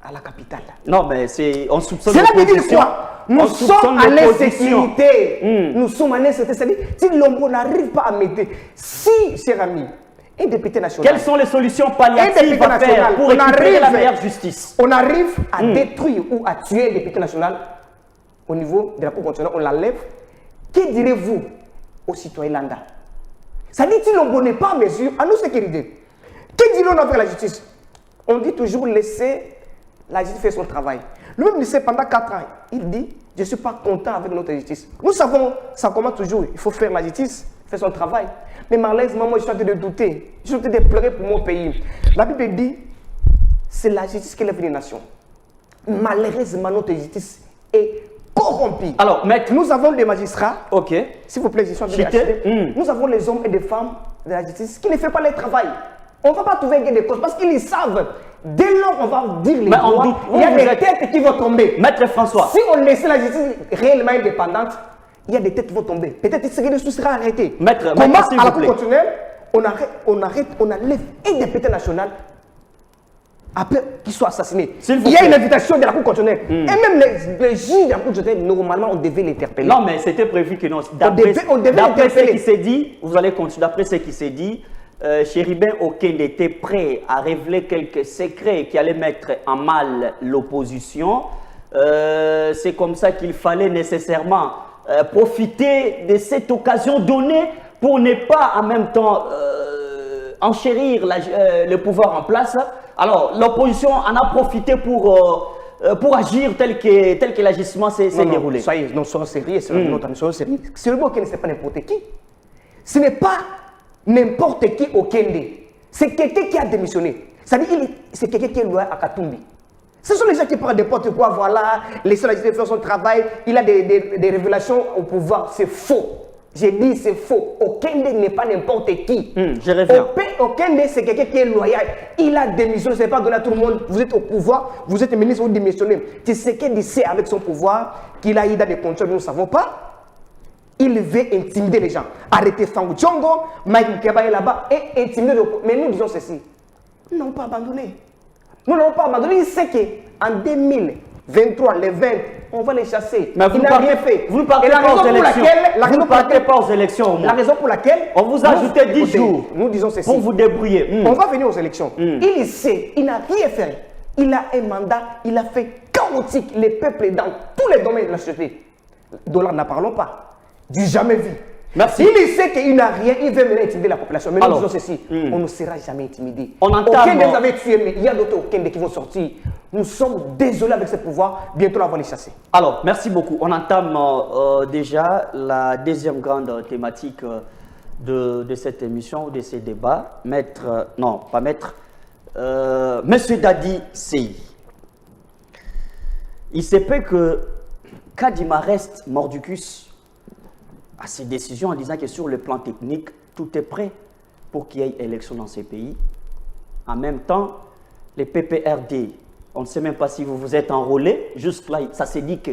à la capitale. Non, mais c'est... On soupçonne Cela veut dire l'opposition. quoi? Nous On sommes soupçonne à l'opposition. l'insécurité. Nous sommes à l'insécurité. C'est-à-dire, si Lombo n'arrive pas à mettre... Si, cher ami, un député national... Quelles sont les solutions un palliatives député à faire national, pour récupérer la meilleure justice? On arrive à détruire ou à tuer un député national au niveau de la Cour constitutionnelle, on l'enlève. Que direz-vous aux citoyens lambda? Ça dit si Lombo n'est pas en mesure à nous sécuriser. Que dirons-nous avec la justice? On dit toujours laisser la justice faire son travail. Le même lycée, pendant 4 ans, il dit je ne suis pas content avec notre justice. Nous savons, ça commence toujours, il faut faire la justice, faire son travail. Mais malheureusement, moi je suis en train de douter, je suis en train de pleurer pour mon pays. La Bible dit c'est la justice qui lève les nations. Malheureusement, notre justice est corrompue. Alors, maître, nous avons des magistrats. ok. S'il vous plaît, je suis en train de Nous avons les hommes et les femmes de la justice qui ne font pas leur travail. On ne va pas trouver un gain de cause parce qu'ils savent. Dès lors, on va dire les droits. Il y a des têtes qui vont tomber. Maître François. Si on laisse la justice réellement indépendante, il y a des têtes qui vont tomber. Peut-être que ce sera arrêté. Maître, comment maître, s'il à la vous Cour plaît. constitutionnelle, on enlève un député national après qu'il soit assassiné. S'il vous Il y a plaît. une invitation de la Cour constitutionnelle. Et même les juges de la Cour constitutionnelle, normalement, on devait l'interpeller. Non, mais c'était prévu que non. on devait D'après ce l'interpeller. qui s'est dit, vous allez continuer. D'après ce qui s'est dit, Chéribin Okende était prêt à révéler quelques secrets qui allaient mettre en mal l'opposition. C'est comme ça qu'il fallait nécessairement profiter de cette occasion donnée pour ne pas en même temps enchérir le pouvoir en place. Alors, l'opposition en a profité pour agir tel que l'agissement s'est déroulé. Soyez sérieux, soyons sérieux. C'est le mot Okende, ce n'est pas n'importe qui. Ce n'est pas n'importe qui Okende. C'est quelqu'un qui a démissionné. C'est-à-dire c'est quelqu'un qui est loin à Katumbi. Ce sont les gens qui parlent de n'importe quoi, voilà, laissez la justice faire son travail, il a des révélations au pouvoir. C'est faux. J'ai dit c'est faux. Okende n'est pas n'importe qui. Je reviens. Okende, c'est quelqu'un qui est loyal. Il a démissionné, ce n'est pas donné à tout le monde. Vous êtes au pouvoir, vous êtes ministre, vous démissionnez. C'est ce qu'il sait avec son pouvoir, qu'il a eu dans des conditions que nous ne savons pas. Il veut intimider les gens. Arrêter Fangou Tchongo, Mike Mkeba est là-bas et intimider le peuple. Mais nous disons ceci. Nous n'avons pas abandonné. Nous n'avons pas abandonné. Il sait qu'en 2023, les 20, on va les chasser. Mais il n'a rien fait. Vous ne partez pas aux élections. Vous ne partez pas aux élections. La raison pour laquelle on vous a ajouté 10 jours nous disons ceci. pour vous débrouiller. On va venir aux élections. Il sait, il n'a rien fait. Il a un mandat, il a fait chaotique les peuples dans tous les domaines de la société. Dollar, n'en parlons pas. Du jamais vu. Merci. Il sait qu'il n'a rien, il veut mener intimider la population. Mais nous disons ceci, on ne sera jamais intimidé. On entame. Okende vous avez tué, mais il y a d'autres Okende qui vont sortir. Nous sommes désolés avec ce pouvoir. Bientôt, on va les chasser. Alors, merci beaucoup. On entame déjà la deuxième grande thématique de cette émission, de ces débats. Monsieur Dadi Sey. Il se peut que Kadima reste mordicus à ses décisions en disant que sur le plan technique, tout est prêt pour qu'il y ait élection dans ces pays. En même temps, les PPRD, on ne sait même pas si vous vous êtes enrôlés. Juste là, ça s'est dit que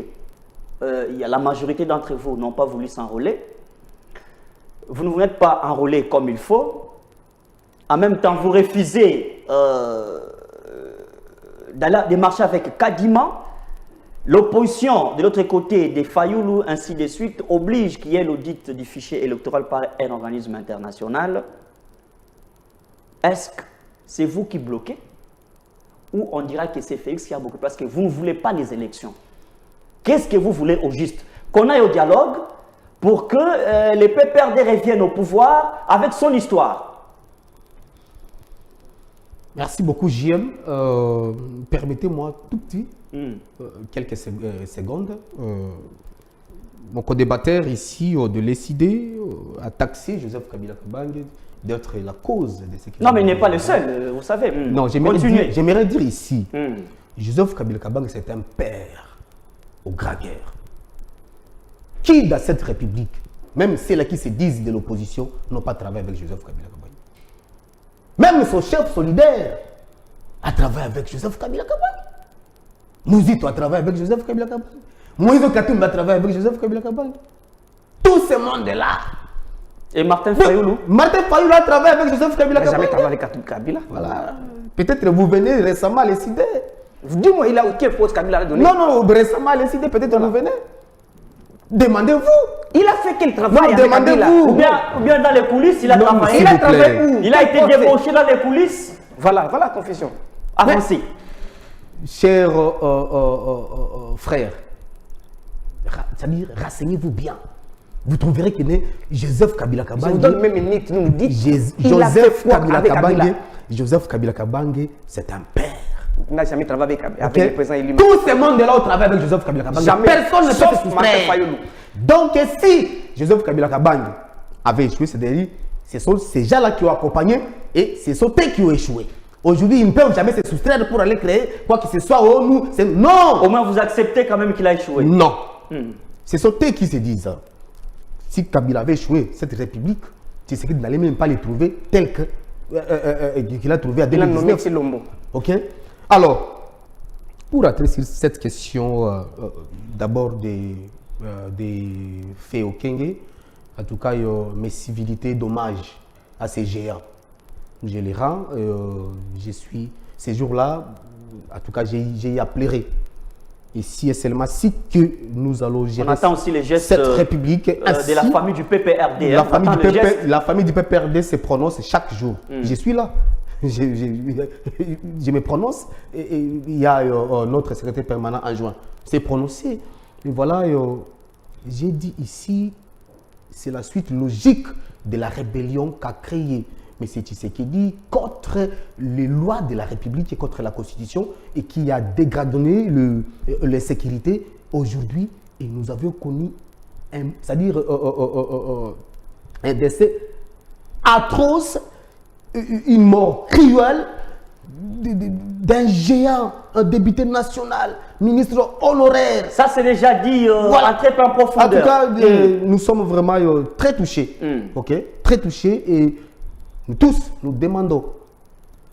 la majorité d'entre vous n'ont pas voulu s'enrôler. Vous ne vous êtes pas enrôlés comme il faut. En même temps, vous refusez d'aller démarcher avec Kadima. L'opposition, de l'autre côté, des Fayoulou, ainsi de suite, oblige qu'il y ait l'audit du fichier électoral par un organisme international. Est-ce que c'est vous qui bloquez? Ou on dira que c'est Félix qui a bloqué parce que vous ne voulez pas les élections? Qu'est-ce que vous voulez au juste? Qu'on aille au dialogue pour que les PPRD reviennent au pouvoir avec son histoire. Merci beaucoup, JM. Permettez-moi tout petit, quelques secondes. Mon co-débatteur ici de l'ECD a taxé Joseph Kabila Kabange d'être la cause de ce qui... Non, mais il n'est pas le seul, vous savez. Non, j'aimerais dire ici, Joseph Kabila Kabange, c'est un père aux grands-guerres. Qui dans cette république, même ceux-là qui se disent de l'opposition, n'ont pas travaillé avec Joseph Kabila Kabange? Même son chef solidaire a travaillé avec Joseph Kabila Kabange. Mouzito a travaillé avec Joseph Kabila Kabange. Moïse Katumbi a travaillé avec Joseph Kabila Kabange. Tout ce monde-là. Et Martin Fayoulou? Martin Fayoulou a travaillé avec Joseph Kabila Il n'a jamais Kabange. travaillé avec Kabila. Voilà. Peut-être vous venez récemment à décider. Dis-moi, il a quelle faute Kabila a donné? Non, non, récemment, les cités, peut-être vous venez. Demandez-vous. Il a fait quel travail? Non, demandez-vous. Ou bien dans les coulisses, il a travaillé. Il a travaillé où? Il a été débauché dans les coulisses. Voilà, voilà la confession. Avancez. Chers frères, c'est-à-dire, renseignez-vous bien. Vous trouverez que Joseph Kabila Je vous Kabange, donne même une minute, nous nous dites. Joseph Kabila Kabange, c'est un père. Il n'a jamais travaillé avec Ok? le président élu. Tous ces mondes-là ont travaillé avec Joseph Kabila Kabange. Jamais. Personne ne peut Sauf se soustraire. Martin Fayulu. Donc, si Joseph Kabila Kabange avait échoué, c'est-à-dire, ce sont ces gens-là qui ont accompagné et ce sont eux qui ont échoué. Aujourd'hui, ils ne peuvent jamais se soustraire pour aller créer quoi que ce soit. Oh, nous, non! Au moins, vous acceptez quand même qu'il a échoué. Non. Ce sont eux qui se disent. Si Kabila avait échoué cette république, Tshisekedi n'allait même pas les trouver tel qu'il a trouvé à Il a nommé 2019. Lombo. Ok. Alors, pour entrer sur cette question d'abord des faits au Kenge, en tout cas, mes civilités d'hommage à ces géants. Je les rends. Je suis ces jours-là, en tout cas, j'ai appelé. Ici et seulement si que nous allons gérer On attend aussi les gestes cette république de la famille du PPRD. La famille du PPRD se prononce chaque jour. Je suis là. Je me prononce et il y a notre secrétaire permanent en juin. C'est prononcé. Et voilà, j'ai dit ici, c'est la suite logique de la rébellion qu'a créée M. Tshisekedi contre les lois de la République et contre la Constitution et qui a dégradé les sécurités aujourd'hui. Et nous avions connu c'est-à-dire un décès atroce, une mort cruelle d'un géant, un député national, ministre honoraire. Ça, c'est déjà dit Voilà. en très peu en profondeur. En tout cas, nous sommes vraiment très touchés. Ok, très touchés et nous tous, nous demandons,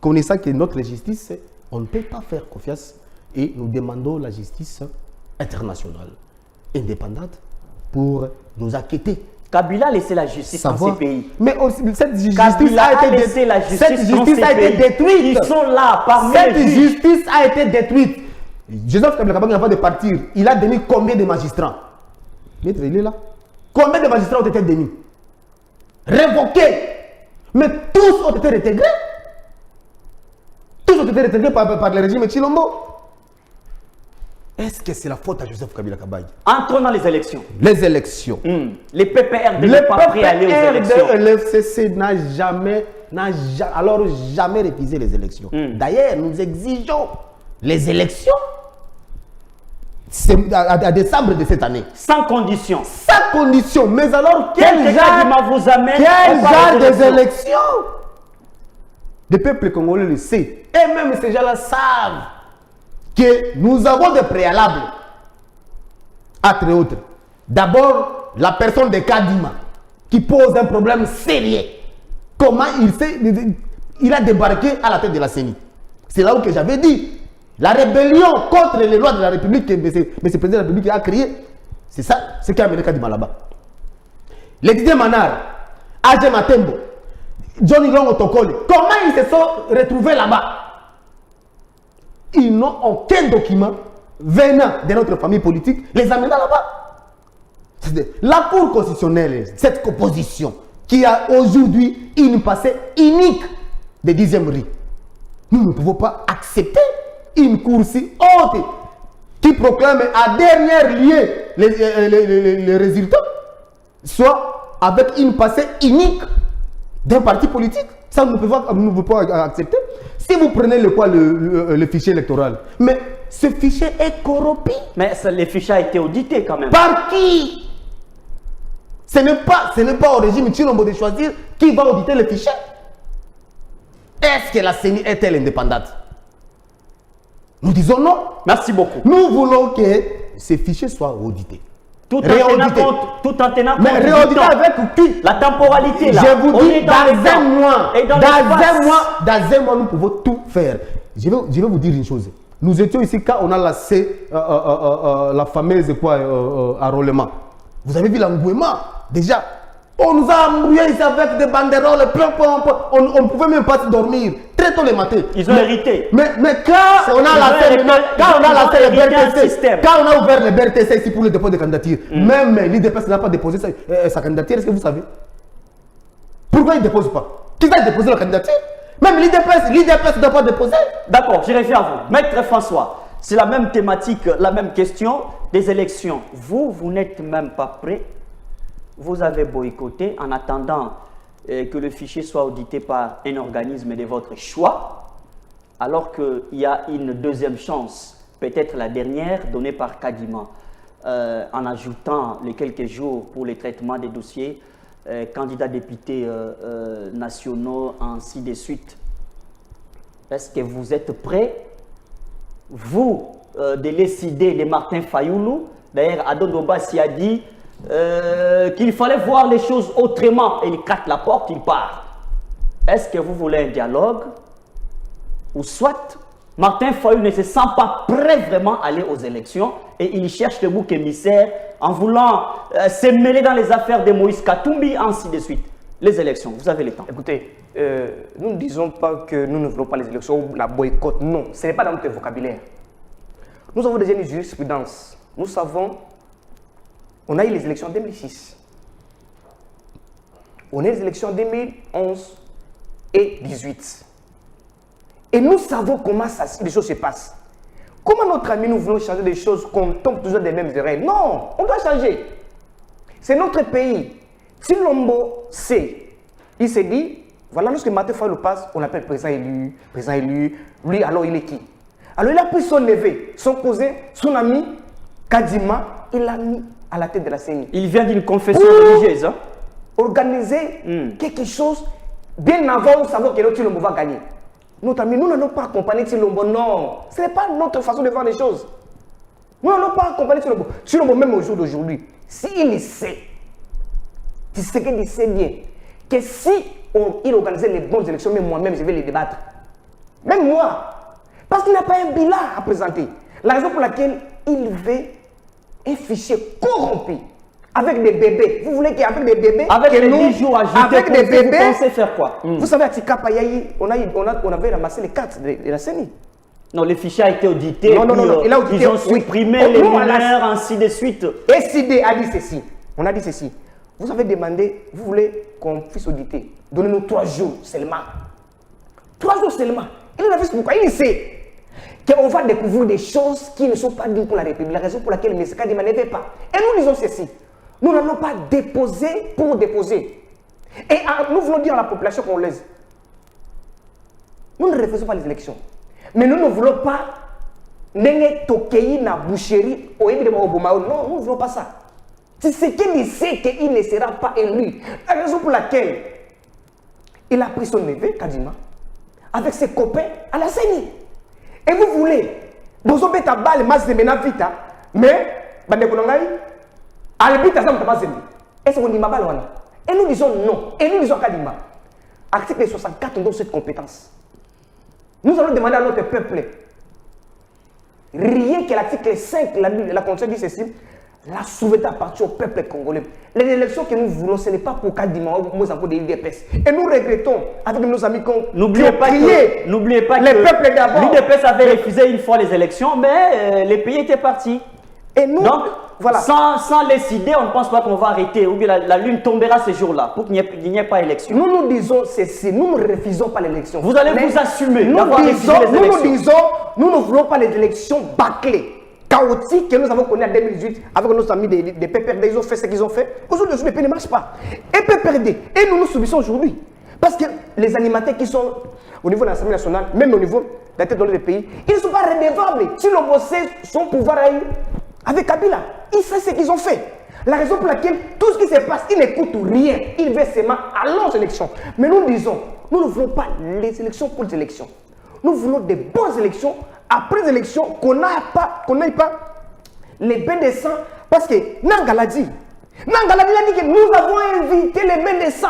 connaissant que notre justice, on ne peut pas faire confiance et nous demandons la justice internationale, indépendante, pour nous acquitter. Kabila a laissé la justice dans ces pays. Mais aussi, cette justice Kabila a a laissé la justice cette justice dans a ces été pays. détruite. Ils sont là parmi Cette les juges. justice a été détruite. Joseph Kabila Kabange, avant de partir, il a démis combien de magistrats? Maître, il est là. Combien de magistrats ont été démis? Révoqués. Mais tous ont été réintégrés. Tous ont été réintégrés par le régime Tshilombo. Est-ce que c'est la faute à Joseph Kabila Kabange? Entrons dans les élections. Les élections. Les PPRD Le n'est pas prêt à aller aux élections. le FCC n'a jamais refusé les élections. D'ailleurs, nous exigeons les élections à décembre de cette année. Sans condition. Sans condition. Mais alors, quel Quelqu'un genre, vous amène quel on parle genre des des élections? Le peuple congolais le sait. Et même ces gens-là savent que nous avons des préalables. Entre autres. D'abord, la personne de Kadima qui pose un problème sérieux. Comment il a débarqué à la tête de la CENI. C'est là où que j'avais dit. La rébellion contre les lois de la République que M. le Président de la République a créé, c'est ça, ce qui a amené Kadima là-bas. Les Didier Manard, Adje Matembo, Johnny Long Otokole, comment ils se sont retrouvés là-bas? Ils n'ont aucun document venant de notre famille politique les amenant là-bas. La Cour constitutionnelle, cette composition qui a aujourd'hui une passée unique de 10e rue, nous ne pouvons pas accepter une cour si haute qui proclame à dernière lieu les résultats, soit avec une passée unique d'un parti politique. Ça, nous ne pouvons pas accepter. Si vous prenez le fichier électoral, mais ce fichier est corrompu. Mais le fichier a été audité quand même. Par qui? Ce n'est pas au régime Tshilombo de choisir qui va auditer le fichier. Est-ce que la CENI est-elle indépendante? Nous disons non. Merci beaucoup. Nous voulons que ces fichiers soient audités. Tout en tenant compte Mais réauditer avec qui? La temporalité là. Je vous On dis, est dans les un mois, et dans dans un mois, nous pouvons tout faire. Je vais vous dire une chose. Nous étions ici quand on a lancé la fameuse enrôlement. Vous avez vu l'engouement déjà. On nous a embrouillés ici avec des banderoles, on ne pouvait même pas dormir. Très tôt le matin. Ils ont hérité. Mais quand on a lancé le BRTC, quand on a ouvert le BRTC ici pour le dépôt de candidature, même l'IDPS n'a pas déposé sa candidature, est-ce que vous savez? Pourquoi il ne dépose pas? Qui va déposer la candidature? Même l'IDPS ne doit pas déposer. D'accord, je reviens à vous. Maître François, c'est la même thématique, la même question des élections. Vous n'êtes même pas prêt. Vous avez boycotté en attendant que le fichier soit audité par un organisme de votre choix, alors qu'il y a une deuxième chance, peut-être la dernière, donnée par Kadima, en ajoutant les quelques jours pour le traitement des dossiers, candidats députés nationaux, ainsi de suite. Est-ce que vous êtes prêts, vous, de décider de Martin Fayoulou? D'ailleurs, Adon Dobassi a dit qu'il fallait voir les choses autrement. Et il craque la porte, il part. Est-ce que vous voulez un dialogue? Ou soit Martin Fayoulou ne se sent pas prêt vraiment à aller aux élections et il cherche le bouc émissaire en voulant se mêler dans les affaires de Moïse Katumbi, ainsi de suite. Les élections, vous avez le temps. Écoutez, nous ne disons pas que nous ne voulons pas les élections ou la boycott. Non, ce n'est pas dans notre vocabulaire. Nous avons déjà une jurisprudence. Nous savons, on a eu les élections en 2006. On a eu les élections en 2011 et 2018. Et nous savons comment les choses se passent. Comment notre ami, nous voulons changer des choses, qu'on tombe toujours des mêmes erreurs? Non, on doit changer. C'est notre pays. Si Lombo sait, il s'est dit, voilà, lorsque Martin Fayoulou passe, on l'appelle président élu. Lui, alors il est qui? Alors il a pris son neveu, son cousin, son ami, Kadima, il l'a mis à la tête de la CENI. Il vient d'une confession religieuse. Hein? Organiser quelque chose bien avant de savoir que notre Lombo va gagner. Notre ami, nous n'allons pas accompagner Tshilombo, non. Ce n'est pas notre façon de voir les choses. Nous n'allons pas accompagner Tshilombo. Tshilombo, même au jour d'aujourd'hui, s'il sait, tu sais qu'il sait bien, que si il organisait les bonnes élections, même moi-même, je vais les débattre. Même moi. Parce qu'il n'a pas un bilan à présenter. La raison pour laquelle il veut un fichier corrompu. Avec des bébés. Vous voulez qu'avec des bébés, avec les 10 jours ajoutés, avec des bébés, vous pensez faire quoi? Vous savez, à Tikapa, on avait ramassé les cartes de la CENI. Non, le fichier a été audité. Non, il a audité. Ils ont supprimé les mineurs, ainsi de suite. Et SID a dit ceci. On a dit ceci. Vous avez demandé, vous voulez qu'on puisse auditer. Donnez-nous 3 jours seulement. 3 jours seulement. Il a vu pourquoi. Il sait qu'on va découvrir des choses qui ne sont pas dignes pour la République. La raison pour laquelle M. Kadima ne veut pas. Et nous disons ceci. Nous n'allons pas déposer pour déposer. Et nous voulons dire à la population congolaise, nous ne refusons pas les élections. Mais nous ne voulons pas n'engue tokei na boucherie au de Obomao. Non, nous ne voulons pas ça. C'est ce qu'il sait qu'il ne sera pas élu. La raison pour laquelle il a pris son neveu, Kadima, avec ses copains à la CENI. Et vous voulez, vous avez ta balle, mas de menavita, mais, est-ce qu'on dit ma balle? Et nous disons non. Et nous disons Kadima. Article 64, on donne cette compétence. Nous allons demander à notre peuple, rien que l'article 5, la Constitution dit ceci, la souveraineté appartient au peuple congolais. Les élections que nous voulons, ce n'est pas pour Kadima ou pour des IDPS. Et nous regrettons, avec nos amis, n'oubliez pas que les peuples d'abord. L'IDPS avait refusé une fois les élections, mais les pays étaient partis. Et nous, donc, voilà. sans les idées, on ne pense pas qu'on va arrêter, ou bien la lune tombera ce jour-là, pour qu'il n'y ait pas élection. Nous disons ceci, nous ne refusons pas l'élection. Vous allez vous assumer d'avoir refusé les élections. Nous ne voulons pas les élections bâclées, chaotiques que nous avons connues en 2018 avec nos amis des PPRD. Ils ont fait ce qu'ils ont fait. Aujourd'hui, le pays ne marche pas. Et PPRD, et nous subissons aujourd'hui. Parce que les animateurs qui sont au niveau de l'Assemblée nationale, même au niveau de la tête des pays, ils ne sont pas redevables. Si l'on bossait son pouvoir à eux, avec Kabila, ils savent ce qu'ils ont fait. La raison pour laquelle tout ce qui se passe, ils n'écoutent rien. Ils veulent seulement aller aux élections. Mais nous disons, nous ne voulons pas les élections pour les élections. Nous voulons des bonnes élections. Après les élections, qu'on n'aille pas les bains de sang. Parce que Nangala a dit que nous avons invité les bains de sang.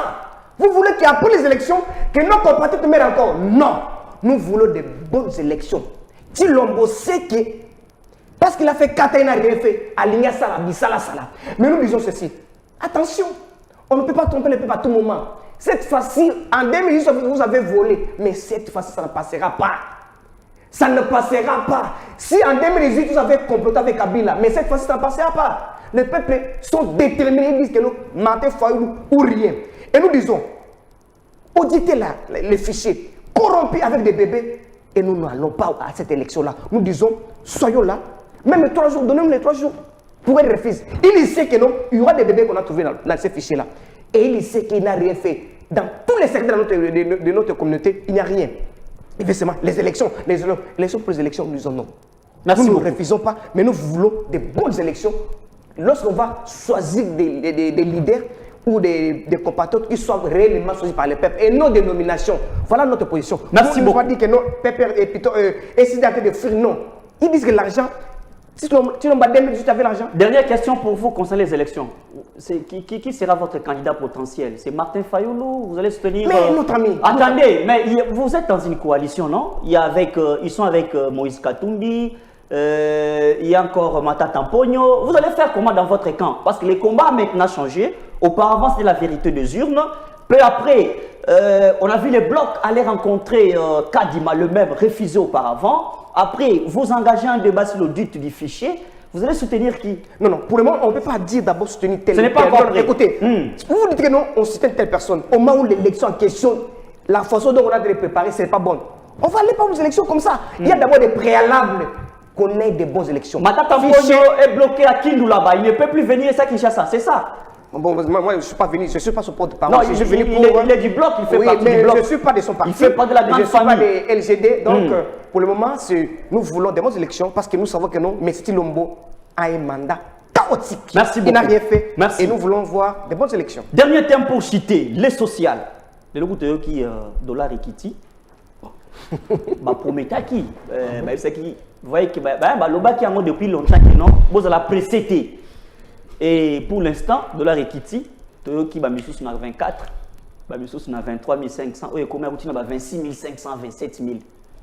Vous voulez qu'après les élections, que nos compatriotes meurent encore? Non. Nous voulons des bonnes élections. Tshilombo sait que parce qu'il a fait 4 ans, il n'a rien fait. Aligna Sala, Bissala Sala. Mais nous disons ceci. Attention, On ne peut pas tromper le peuple à tout moment. Cette fois-ci, en 2018, vous avez volé. Mais cette fois-ci, ça ne passera pas. Ça ne passera pas. Si en 2018, vous avez comploté avec Kabila, mais cette fois-ci, ça ne passera pas. Les peuples sont déterminés, ils disent que nous, Martin Fayoulou ou rien. Et nous disons, auditez là, les fichiers, corrompus avec des bébés, et nous n'allons pas à cette élection-là. Nous disons, soyons là, même les 3 jours, donnez-nous les 3 jours pour un refus. Il sait que non, il y aura des bébés qu'on a trouvés dans ces fichiers-là. Et il sait qu'il n'a rien fait. Dans tous les secteurs de notre communauté, il n'y a rien. Effectivement, les élections pour les élections, nous en avons. Nous ne refusons pas, mais nous voulons des bonnes élections. Lorsqu'on va choisir des leaders ou des compatriotes qui soient réellement choisis par les peuples et non des nominations. Voilà notre position. Merci beaucoup. On va dire que non, peuple est plutôt essayé de fuir. Non. Ils disent que l'argent, si tu n'as pas d'amis, tu avais l'argent. Dernière question pour vous concernant les élections. Qui sera votre candidat potentiel? C'est Martin Fayoulou? Vous allez soutenir... Mais notre ami... Attendez, mais vous êtes dans une coalition, non? Ils sont avec Moïse Katumbi, il y a encore Matata Mpogno. Vous allez faire comment dans votre camp? Parce que les combats ont maintenant changé. Auparavant, c'était la vérité des urnes. Peu après, on a vu les blocs aller rencontrer Kadima, le même refusé auparavant. Après, vous engagez un débat sur l'audit du fichier. Vous allez soutenir qui? Non, pour le moment, on ne peut pas dire d'abord soutenir telle personne. Ce n'est pas encore prêt. Écoutez, vous dites que non, on soutient telle personne. Au moment où l'élection en question, la façon dont on a de les préparer, ce n'est pas bon. On va aller pas aux élections comme ça. Il y a d'abord des préalables qu'on ait des bonnes élections. Matata Mpogno est bloqué à Kindu là-bas. Il ne peut plus venir à Kinshasa, c'est ça? Bon, moi, je ne suis pas venu, je ne suis pas son porte-parole. Non, il est du bloc, il fait partie du bloc. Je ne suis pas de son parti. Il ne fait pas de la grande famille. Je ne suis pas de LGD. Donc, pour le moment, nous voulons des bonnes élections parce que nous savons que non, Messi Lombo a un mandat chaotique. Merci beaucoup. Il n'a rien fait. Merci. Et nous voulons voir des bonnes élections. Dernier thème pour citer, les sociales. Le goût de qui dollar et kiti. Bah promet qui c'est qui vous voyez que l'oba qui a depuis longtemps que non vous allez précéder. Et pour l'instant dollar et kiti qui va misous sur 24 ba misous sur 23 500 et combien vous na 26 500 27 000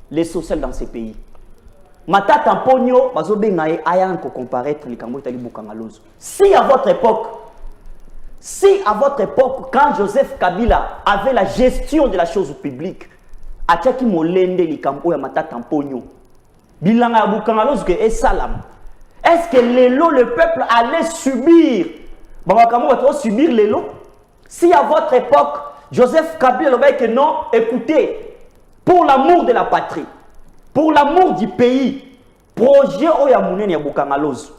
les sociales dans ces pays. Matata Mpogno bazobenga aya ko comparaître les Kambo Itali Bukangalozo. Si à votre époque quand Joseph Kabila avait la gestion de la chose publique Atiaki molende likambo ya Matata Mpogno. Bilanga ya Bukangalozo que salam. Est-ce que le peuple allait subir? Bamakamo va subir l'élo? Si à votre époque, Joseph Kabila le que non, écoutez, pour l'amour de la patrie, pour l'amour du pays, projet oya munene ya Bukangalozo.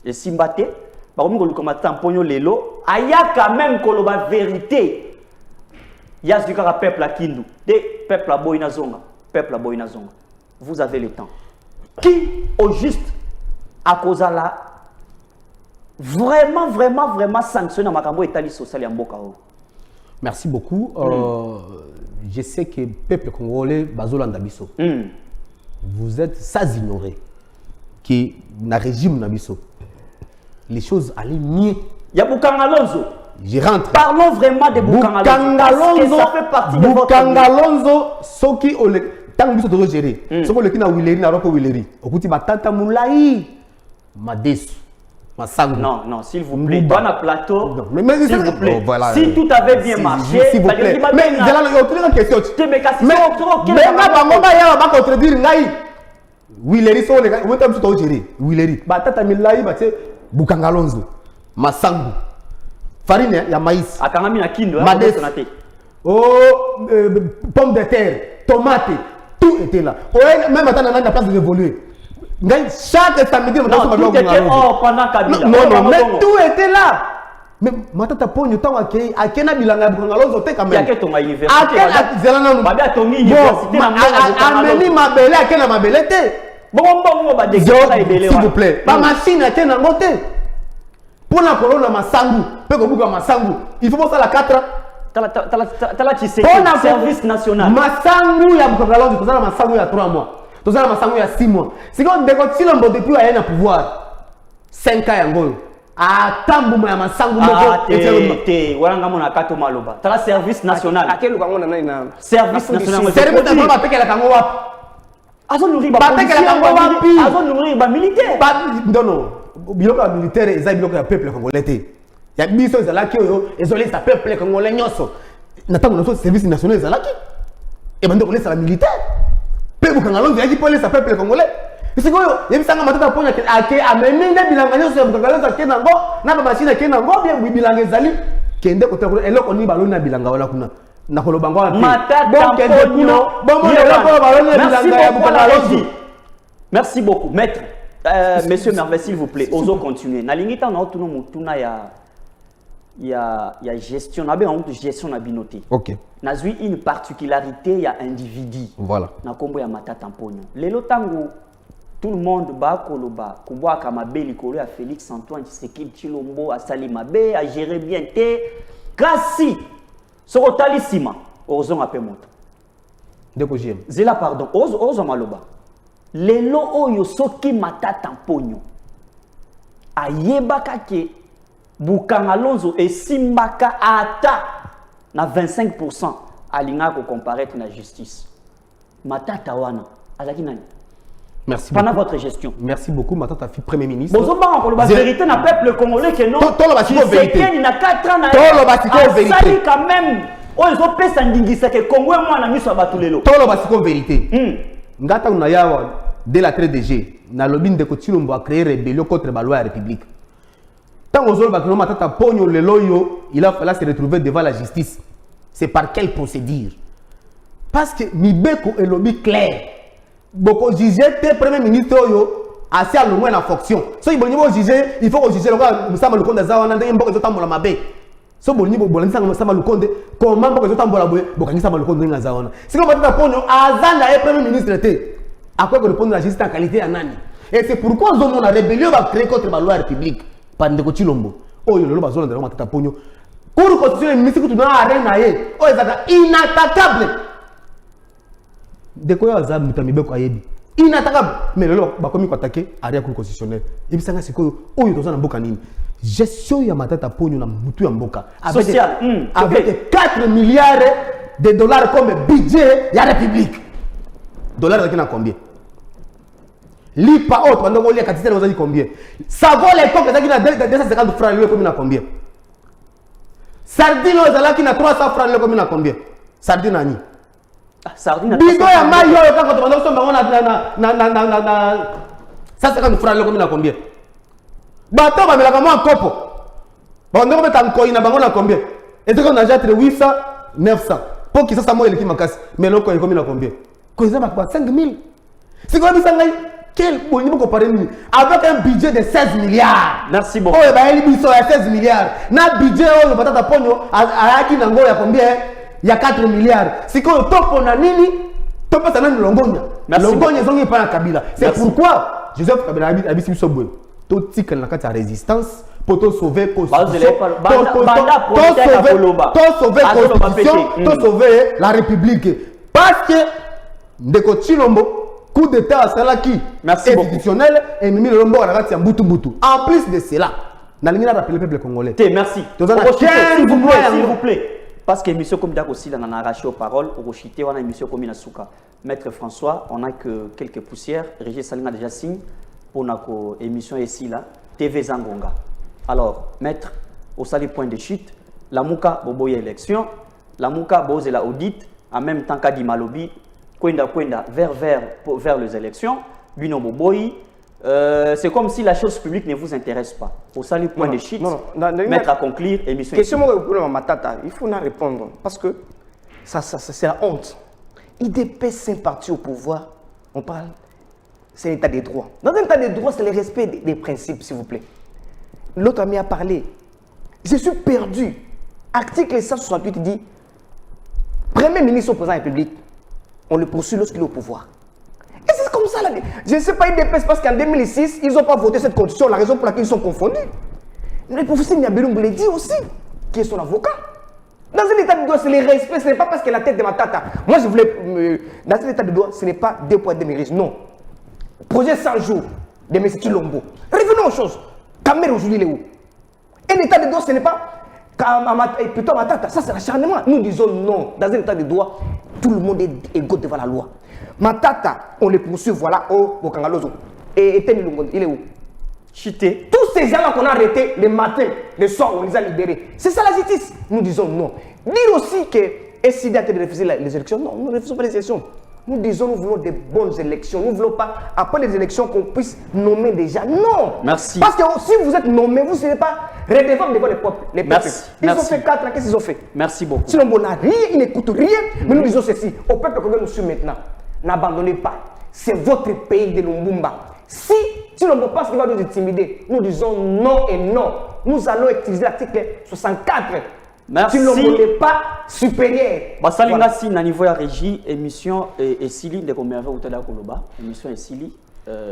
Et Simbate, bakomi ko Matata Mpogno lelo, aya quand même koloba vérité. Il y a du peuple à Kindu, des peuples à Boinazonga, peuple à Boinazonga. Vous avez le temps. Qui, au juste, à cause de là, vraiment sanctionne à Makambo et Tali Social et Mbokao? Merci beaucoup. Je sais que le peuple congolais, Bazolanda Bisso, vous êtes sans ignorer que dans le régime Nabiso, les choses allaient mieux. Il y a Bukangalozo. Je rentre. Parlons vraiment de Bukangalozo. Ça fait partie de votre Bukangalozo, ce qui tant que vous gérer. Ce que le Willeri n'a pas Willeri. Okuti batata moulai, madesu, masangu. Non, s'il vous plaît. Dans le plateau. Mais s'il vous plaît. Si tout avait bien marché, s'il vous plaît. Mais j'ai la question. Mais contredire ngai. Willeri so les gars, vous êtes tout gérer. Willeri. Batata moulai, baté Bukangalozo, masangu. Farine ya maïs. Akangami na Kindu, pomme de terre, tomate, tout était là. Même maintenant, on a la place de évoluer. Chaque samedi, on a tout était hors pendant Kabila. Non, mais tout était là. Mais Matata Mpogno, tant à Kena Bilanga Bukangalozo, quand même. Il y a que ton université. Amélie Mabele, à Kena Mabele. S'il vous plaît. Ma machine à Kena Mote. Pour la colonne Masangu, il faut voir ça la 4 ans. Service national. Masangu ya Bukangalozo, tu as Masangu ya 3 mois. Tu as Masangu ya 6 mois. C'est quand si l'on depuis à un pouvoir 5 ans yango. Ah, tambu ya Masangu moko. Service national. Service national. Service national avec la Kango wap. Azo nourrir militaire. Non, biloko militaire, ils ont biloko ya peuple congolais. Il y a biso ezalaki oyo ezolé sa peuple congolais nyonso. Natako notre service national ezalaki. Et bande ko laisser la militaire. Pe bukanga lonzo yaki pour laisser sa peuple congolais. C'est quoi yebisanga matata ponya ke ake amemende bilanga nyonso ya bukanga za kenango na ba machine kenango bien bilanga ezali kende ko teko eloko ni balona bilanga wala kuna. Na koloba ngo matata ponyo. Merci beaucoup maître. Monsieur Merveille, s'il vous plaît, osons continuer. Nalingita on a autour mutuna ya gestion, na bien gestion na binoté. OK. Nazui une particularité ya individu. Voilà. Na kombo ya matata ponyo. Lelo tango tout le monde ba koloba kubwa kama beli kolo ya Félix Antoine Tshisekedi Tshilombo a sali mabe a gérer bien te kasi soko talisima ozonga pe moto. Ndeko JM. Zela pardon, ozo maloba. Lelo oyo soki matata ponyo ayebaka ke bukanga lonzo esimbaka ata na 25% alinga ko comparaître na justice. Matata wana azaki nani? Merci pendant beaucoup. Votre gestion. Merci beaucoup matata fi premier ministre. Bozo ba encore la vérité na peuple congolais que non. Tolo ba siko vérité. C'est na 4 ans na. Tolo ba siko vérité. Ça quand même ozo pesa ndingisa ke Congo mwana miso batulelo. Tolo ba siko vérité. Ngata una yawa dès la 3DG na lobby de Tshilombo a créé rébellion contre la loi de la République. Tant que Zolo Bakino Matata Pogno le loyo, il a fallu se retrouver devant la justice. C'est par quelle procédure? Parce que Mibeko est lobby clair. Beaucoup juger le premier ministre oyo assez à loin la fonction. So il faut juger, il faut juger le gars Moussama Lukonde Zawana ndenge mboko zotambola mabe. So bolini bolanisa Moussama Lukonde comment mboko zotambola boye bokangisa Lukonde nga Zawana. Si comme Matata Pogno azanda est premier ministre té. À quoi répondre la justice en qualité à nani? Et c'est pourquoi la rébellion va créer contre la loi république par Ndeko Tshilombo. Oh, il y a le bazon de la Matata Pogno. Pour le constituer le ministre qui est arène, oh, c'est inattaquable. De quoi Azam Mutamibeko Ayebi? Inattaquable. Mais le lot, comme il attaqué, arrière constitutionnel. Et puis ça, c'est quoi? Oh, il y a un bokanine. Gestion ya Matata Pogno na mutu ya mboka. Social. Avec 4 milliards de dollars comme budget de la République. Dollars, il y a combien? Lipa autre, on a quantité de combien? Ça vaut les coques qui a 250 francs, le combien combien? Sardine qui a 300 francs, le combien combien? Sardine Ani. Sardine. Bigo ya mayo quand on a somba na 150 francs, le combien combien? Bateau ba melaka mo kopo. Ba on mettre en coin na bango na combien? Et donc on a déjà 800 900. Pour qui ça ça mo eleki makasi. Mais le coin combien combien? Quoi ça va 5000. C'est quoi ça quel bon niveau comparé avec un budget de 16 milliards. Merci beaucoup. Oh, bah, il y a 16 milliards. Na budget, oh, Matata Pogno, à qui n'ango, il y a combien? Il y a 4 milliards. C'est quoi, top, on a nini? Top, ça n'a Longonia. Longonia, ils ont pas la Kabila. C'est pourquoi Joseph Kabila a dit Sobwe. Tout tic la carte à résistance pour te sauver constitution. Pour sauver la République. Parce que Ndeko Tshilombo coup d'état salaki institutionnel et Mimi Lombo a raté un boutou. En plus de cela, n'a rappelé le peuple congolais. Merci. S'il vous plaît. Parce que monsieur comme aussi là on a arraché aux paroles, au chité on a monsieur comme Inasuka. Maître François, on a que quelques poussières, Régis Salinga déjà signe pour notre émission ici là, TV Zangonga. Alors, maître au sali point de chute, la Mouka boboye élection, la Mouka boze la audit en même temps qu'a dit Malobi vers les élections, c'est comme si la chose publique ne vous intéresse pas. Au salut point de chute, mettre à conclure émission. Question pour Matata, il faut en répondre parce que ça c'est la honte. IDP c'est un parti au pouvoir, on parle, c'est l'état des droits. Dans un état des droits, c'est le respect des principes, s'il vous plaît. L'autre ami a parlé. Je suis perdu. Article 168 dit Premier ministre au président de la République. On le poursuit lorsqu'il est au pouvoir. Et c'est comme ça. Là. Je ne sais pas, IDP, parce qu'en 2006, ils n'ont pas voté cette constitution, la raison pour laquelle ils sont confondus. Le professeur Niabelou me l'a dit aussi, qui est son avocat. Dans un état de droit, c'est le respect, ce n'est pas parce que la tête de ma tata. Moi, je voulais. Dans un état de droit, ce n'est pas 2 points de mérite. Non. Projet 100 jours de M. Tshilombo. Revenons aux choses. Caméra aujourd'hui, il est où? Un état de droit, ce n'est pas. Plutôt ma tata, ça c'est l'acharnement. Nous disons non. Dans un état de droit, tout le monde est égaux devant la loi. Matata, on les poursuit, voilà, au Bokangalozo. Et Teni Lungondo, il est où? Chité. Tous ces gens-là qu'on a arrêtés le matin, le soir, on les a libérés. C'est ça la justice. Nous disons non. Dire aussi que SID a été de refuser les élections. Non, nous ne refusons pas les élections. Nous disons nous voulons des bonnes élections. Nous ne voulons pas, après les élections, qu'on puisse nommer des gens. Non. Merci. Parce que si vous êtes nommé, vous ne serez pas redevable devant les peuples. Merci. Ils ont fait 4 ans, qu'est-ce qu'ils ont fait? Merci beaucoup. Sinon, on n'a rien, ils n'écoutent rien. Mais nous disons ceci, au peuple que nous sommes maintenant, n'abandonnez pas. C'est votre pays de Lumumba. Si Tshilombo pense qu'il va nous intimider, nous disons non et non. Nous allons utiliser l'article 64. Merci. Tshilombo n'est pas supérieur. Basalinga si na niveau ya régie émission et Sili de combien vous tala koloba émission et Sili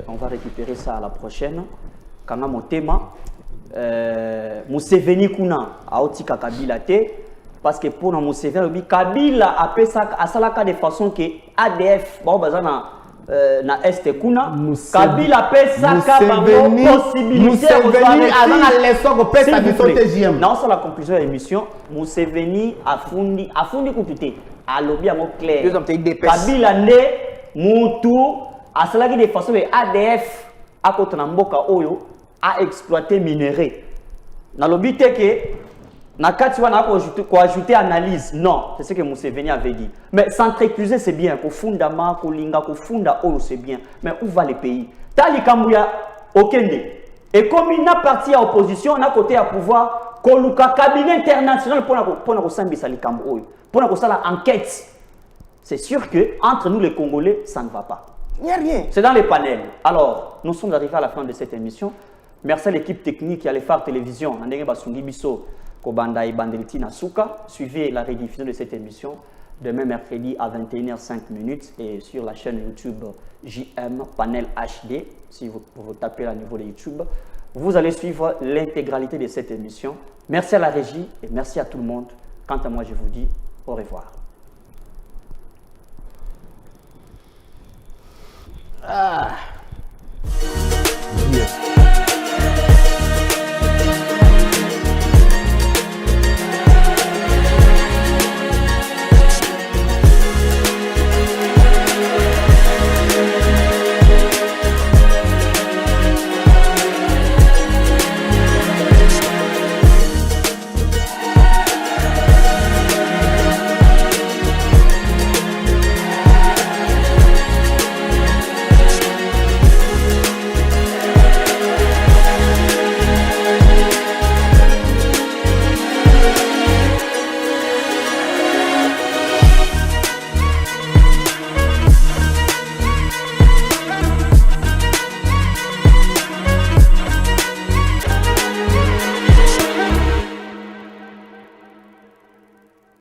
on va récupérer ça à la prochaine kana motema Museveni kuna aotika Kabila te parce que pour Museveni Kabila apesa asalaka de façon que ADF ba bazana na este kuna Kabila pesa ka bango possibilité Museveni azana leso ko pesa biso TGM. Non, c'est la conclusion de l'émission. Museveni afundi kutute alobi yango clair. Kabila ne mutu asalaki de façon que ADF akotana mboka oyo a exploité minerai. Nalobi te que na kati wana ko ajouter analyse. Non, c'est ce que Museveni avait dit. Mais s'entrecuser c'est bien, ko fundama ko linga ko funda oyo c'est bien. Mais où va le pays? Tali kambuya okende. Et comme il n'a parti à opposition, on a côté à pouvoir, koluka cabinet international pour la enquête. C'est sûr que entre nous les Congolais, ça ne va pas. Il n'y a rien. C'est dans les panels. Alors, nous sommes arrivés à la fin de cette émission. Merci à l'équipe technique et à l'effort télévision. Suivez la rediffusion de cette émission demain mercredi à 21h05 et sur la chaîne YouTube JM Panel HD. Si vous tapez à niveau de YouTube, vous allez suivre l'intégralité de cette émission. Merci à la régie et merci à tout le monde. Quant à moi, je vous dis au revoir. Ah.